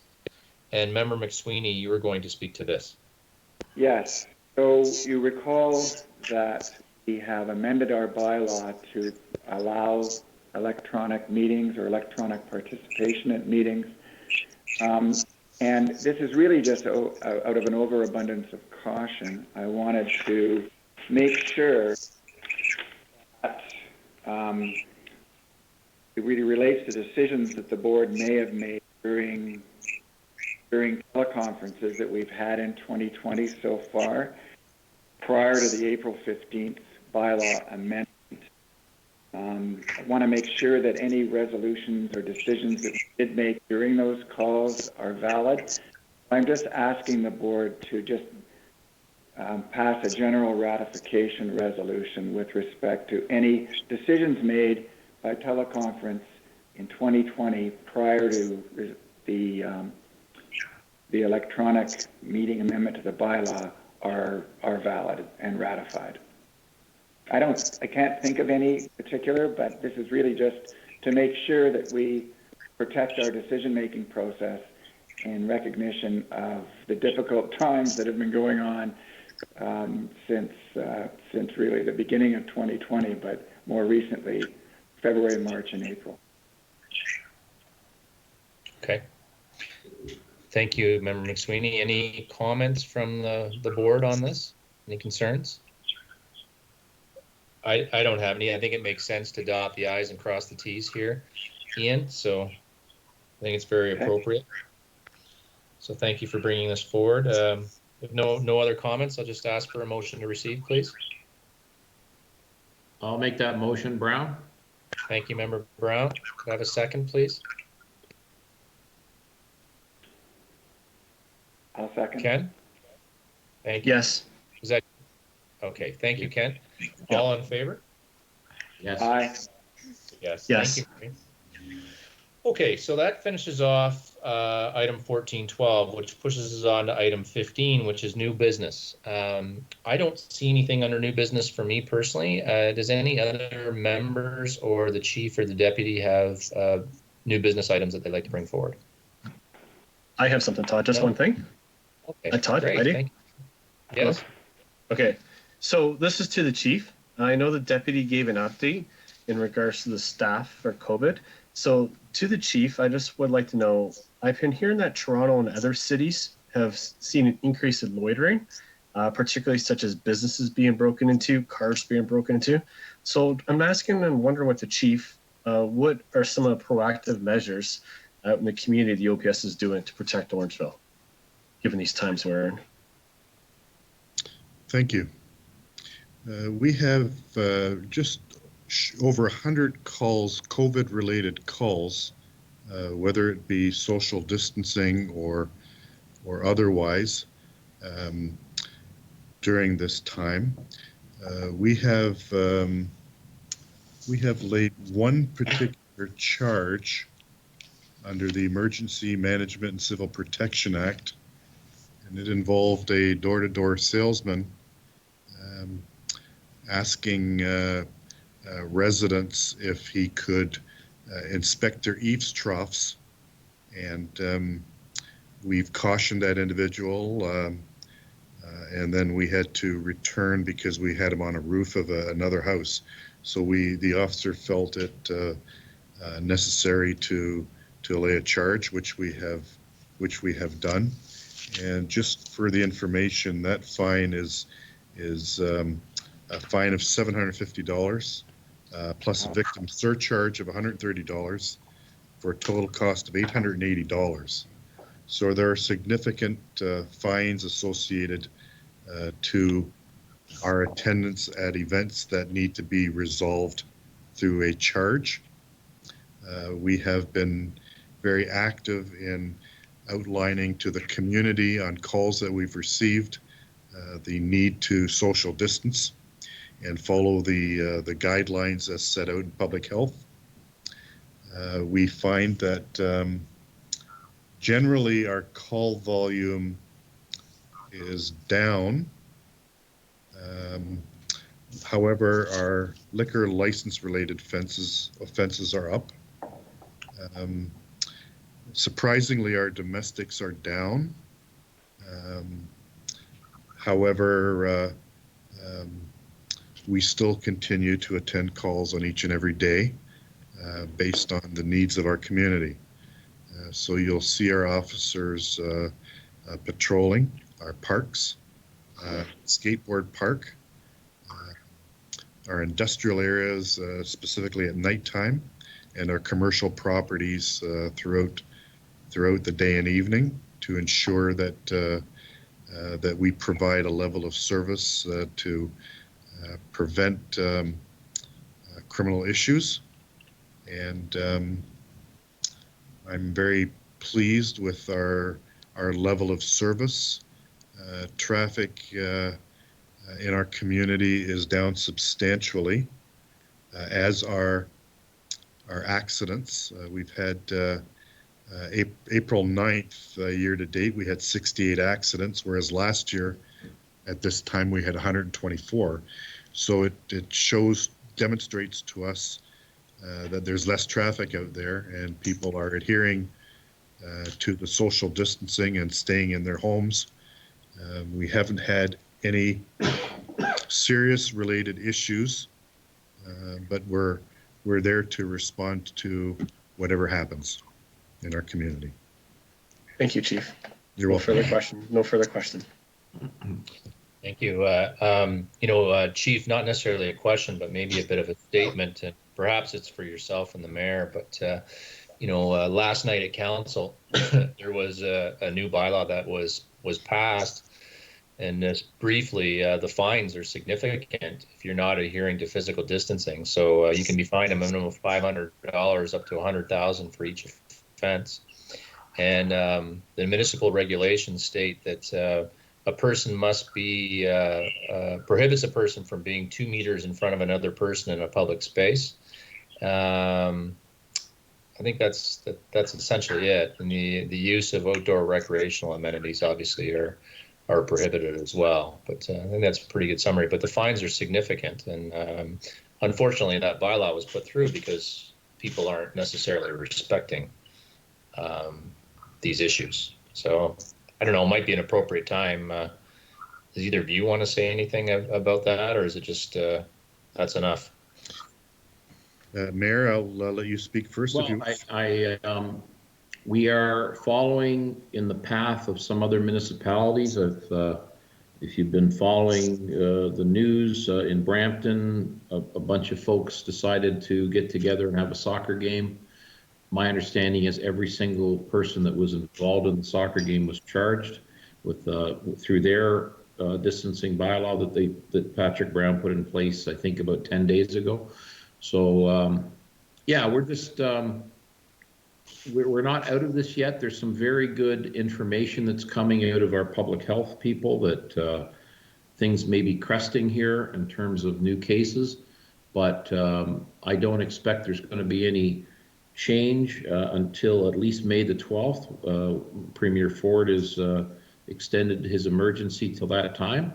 And Member McSweeney, you were going to speak to this. Yes. So you recall that we have amended our bylaw to allow electronic meetings or electronic participation at meetings. And this is really just out of an overabundance of caution. I wanted to make sure that it really relates to decisions that the board may have made during teleconferences that we've had in 2020 so far, prior to the April 15th bylaw amendment. I want to make sure that any resolutions or decisions that we did make during those calls are valid. I'm just asking the board to just pass a general ratification resolution with respect to any decisions made by teleconference in 2020 prior to the electronic meeting amendment to the bylaw are valid and ratified. I can't think of any particular, but this is really just to make sure that we protect our decision-making process in recognition of the difficult times that have been going on since really the beginning of 2020, but more recently, February, March, and April. Okay. Thank you, Member McSweeney. Any comments from the board on this? Any concerns? I don't have any. I think it makes sense to dot the I's and cross the T's here, Ian, so I think it's very appropriate. So thank you for bringing this forward. If no other comments, I'll just ask for a motion to receive, please. I'll make that motion, Brown. Thank you, Member Brown. Could I have a second, please? I'll second. Ken? Thank you. Yes. Is that okay? Thank you, Ken. Yeah. All in favor? Yes. Aye. Yes. Yes. Thank you. Okay, so that finishes off item 1412, which pushes us on to item 15, which is new business. I don't see anything under new business for me personally. Does any other members or the chief or the deputy have new business items that they'd like to bring forward? I have something, Todd. Just No? one thing. Okay, Todd, great. ready? Thank you. Yes. Okay, so this is to the chief. I know the deputy gave an update in regards to the staff for COVID. So to the chief, I just would like to know, I've been hearing that Toronto and other cities have seen an increase in loitering, particularly such as businesses being broken into, cars being broken into. So I'm asking and wondering with the chief, what are some of the proactive measures out in the community the OPS is doing to protect Orangeville, given these times we're in? Thank you. We have just over 100 calls, COVID-related calls, whether it be social distancing or otherwise, during this time. We have laid one particular charge under the Emergency Management and Civil Protection Act, and it involved a door-to-door salesman asking residents if he could inspect their eaves troughs, and we've cautioned that individual, and then we had to return because we had him on a roof of another house. So the officer felt it necessary to lay a charge, which we have done. And just for the information, that fine is a fine of $750 plus a victim surcharge of $130 for a total cost of $880. So there are significant fines associated to our attendance at events that need to be resolved through a charge. We have been very active in outlining to the community on calls that we've received the need to social distance and follow the guidelines as set out in public health. We find that generally our call volume is down. However, our liquor license related offenses are up. Surprisingly, our domestics are down. However, we still continue to attend calls on each and every day based on the needs of our community. So you'll see our officers patrolling our parks, skateboard park, our industrial areas, specifically at nighttime, and our commercial properties throughout the day and evening to ensure that that we provide a level of service to prevent criminal issues. And I'm very pleased with our level of service. Traffic in our community is down substantially, as are our accidents. We've had April 9th year to date, we had 68 accidents, whereas last year at this time we had 124. So it demonstrates to us that there's less traffic out there and people are adhering to the social distancing and staying in their homes. We haven't had any serious related issues, but we're there to respond to whatever happens in our community. Thank you, Chief. You're welcome. No further question. Thank you. Chief, not necessarily a question, but maybe a bit of a statement, and perhaps it's for yourself and the mayor, but last night at council, there was a new bylaw that was passed. And just briefly, the fines are significant if you're not adhering to physical distancing. So you can be fined a minimum of $500 up to $100,000 for each offense. And the municipal regulations state that a person must be prohibits a person from being 2 meters in front of another person in a public space. I think that's essentially it. And the use of outdoor recreational amenities obviously are prohibited as well. But I think that's a pretty good summary. But the fines are significant, and unfortunately, that bylaw was put through because people aren't necessarily respecting these issues. So I don't know. It might be an appropriate time. Does either of you want to say anything about that, or is it just that's enough? Mayor, I'll let you speak first. Well, we are following in the path of some other municipalities. If you've been following the news in Brampton, a bunch of folks decided to get together and have a soccer game. My understanding is every single person that was involved in the soccer game was charged with through their distancing bylaw that Patrick Brown put in place, I think about 10 days ago. So yeah, we're just we're not out of this yet. There's some very good information that's coming out of our public health people that things may be cresting here in terms of new cases, but I don't expect there's going to be any change until at least May the 12th. Premier Ford has extended his emergency till that time,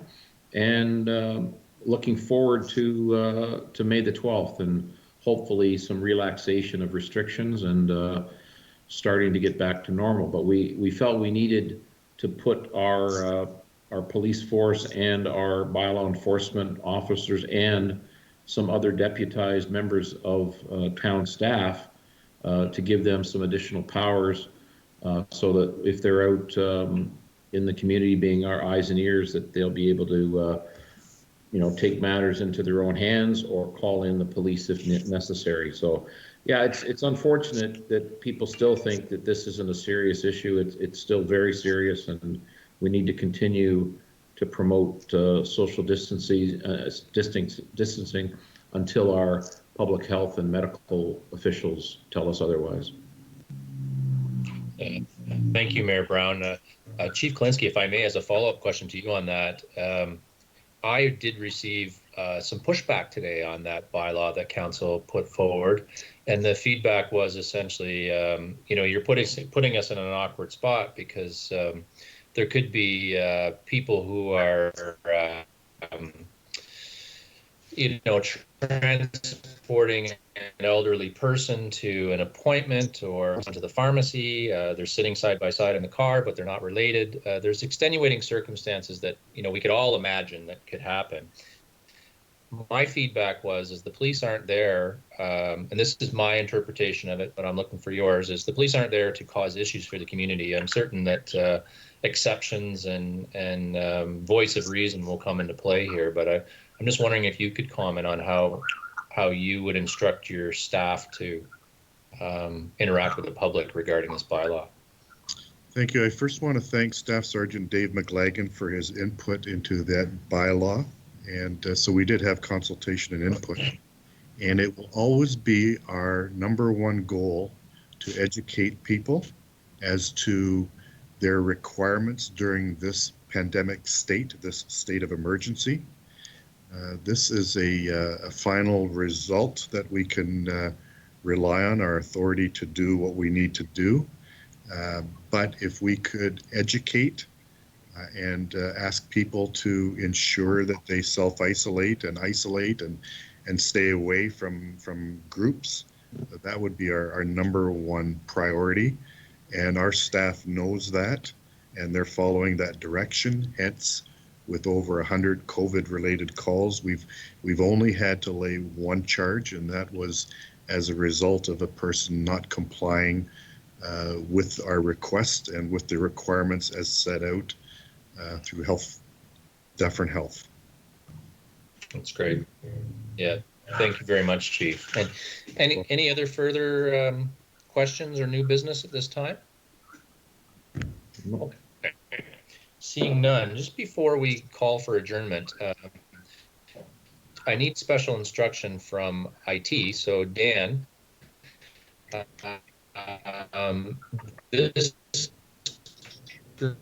and looking forward to May the 12th and hopefully some relaxation of restrictions and starting to get back to normal. But we felt we needed to put our police force and our bylaw enforcement officers and some other deputized members of town staff to give them some additional powers so that if they're out in the community being our eyes and ears, that they'll be able to take matters into their own hands or call in the police if necessary. So yeah, it's unfortunate that people still think that this isn't a serious issue. It's still very serious, and we need to continue to promote social distancing until our public health and medical officials tell us otherwise. Thank you, Mayor Brown. Chief Klinsky, if I may, as a follow-up question to you on that, I did receive some pushback today on that bylaw that council put forward, and the feedback was essentially, you're putting us in an awkward spot because there could be people who are, transporting an elderly person to an appointment or to the pharmacy. They're sitting side by side in the car, but they're not related. There's extenuating circumstances that we could all imagine that could happen. My feedback is the police aren't there, and this is my interpretation of it, but I'm looking for yours, is the police aren't there to cause issues for the community. I'm certain that exceptions and voice of reason will come into play here, but I'm just wondering if you could comment on how you would instruct your staff to interact with the public regarding this bylaw. Thank you. I first want to thank Staff Sergeant Dave McLagan for his input into that bylaw. And so we did have consultation and input. And it will always be our number one goal to educate people as to their requirements during this pandemic state, this state of emergency. This is a final result that we can rely on our authority to do what we need to do. But if we could educate and ask people to ensure that they self-isolate and isolate and stay away from groups, that would be our number one priority. And our staff knows that, and they're following that direction. Hence, with over 100 COVID-related calls, we've only had to lay one charge, and that was as a result of a person not complying with our request and with the requirements as set out through Dufferin Health. That's great. Yeah, thank you very much, Chief. And any other further questions or new business at this time? Okay. Seeing none, just before we call for adjournment, I need special instruction from IT. So Dan, this still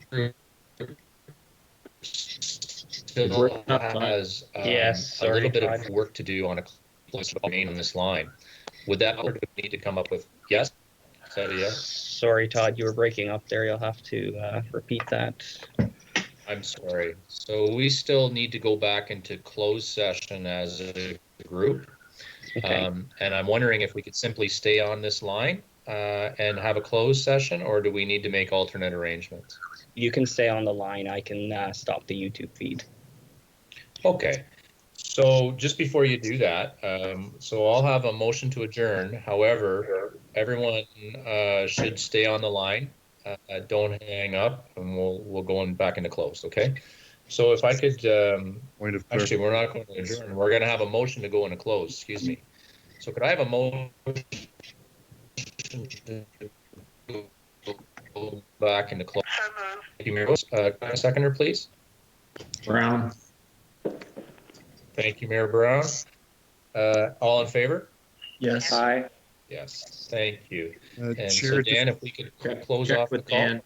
has a little bit of work to do on a close domain on this line. Would that need to come up with? Yes? that a yes? Sorry, Todd, you were breaking up there. You'll have to repeat that. I'm sorry. So we still need to go back into closed session as a group. Okay. And I'm wondering if we could simply stay on this line and have a closed session, or do we need to make alternate arrangements? You can stay on the line. I can stop the YouTube feed. Okay. So just before you do that, so I'll have a motion to adjourn. However, everyone should stay on the line. Don't hang up, and we'll go back into closed. Okay. So if I could, Point of actually, we're not going to adjourn. We're going to have a motion to go into closed. Excuse me. So could I have a motion to go back into closed? So moved. Thank you, Mayor. Can I have a seconder, please? Brown? Thank you, Mayor Brown. All in favor? Yes. Aye. Yes, thank you. And so Chair, Dan, if we could close off the Check with call. Dan.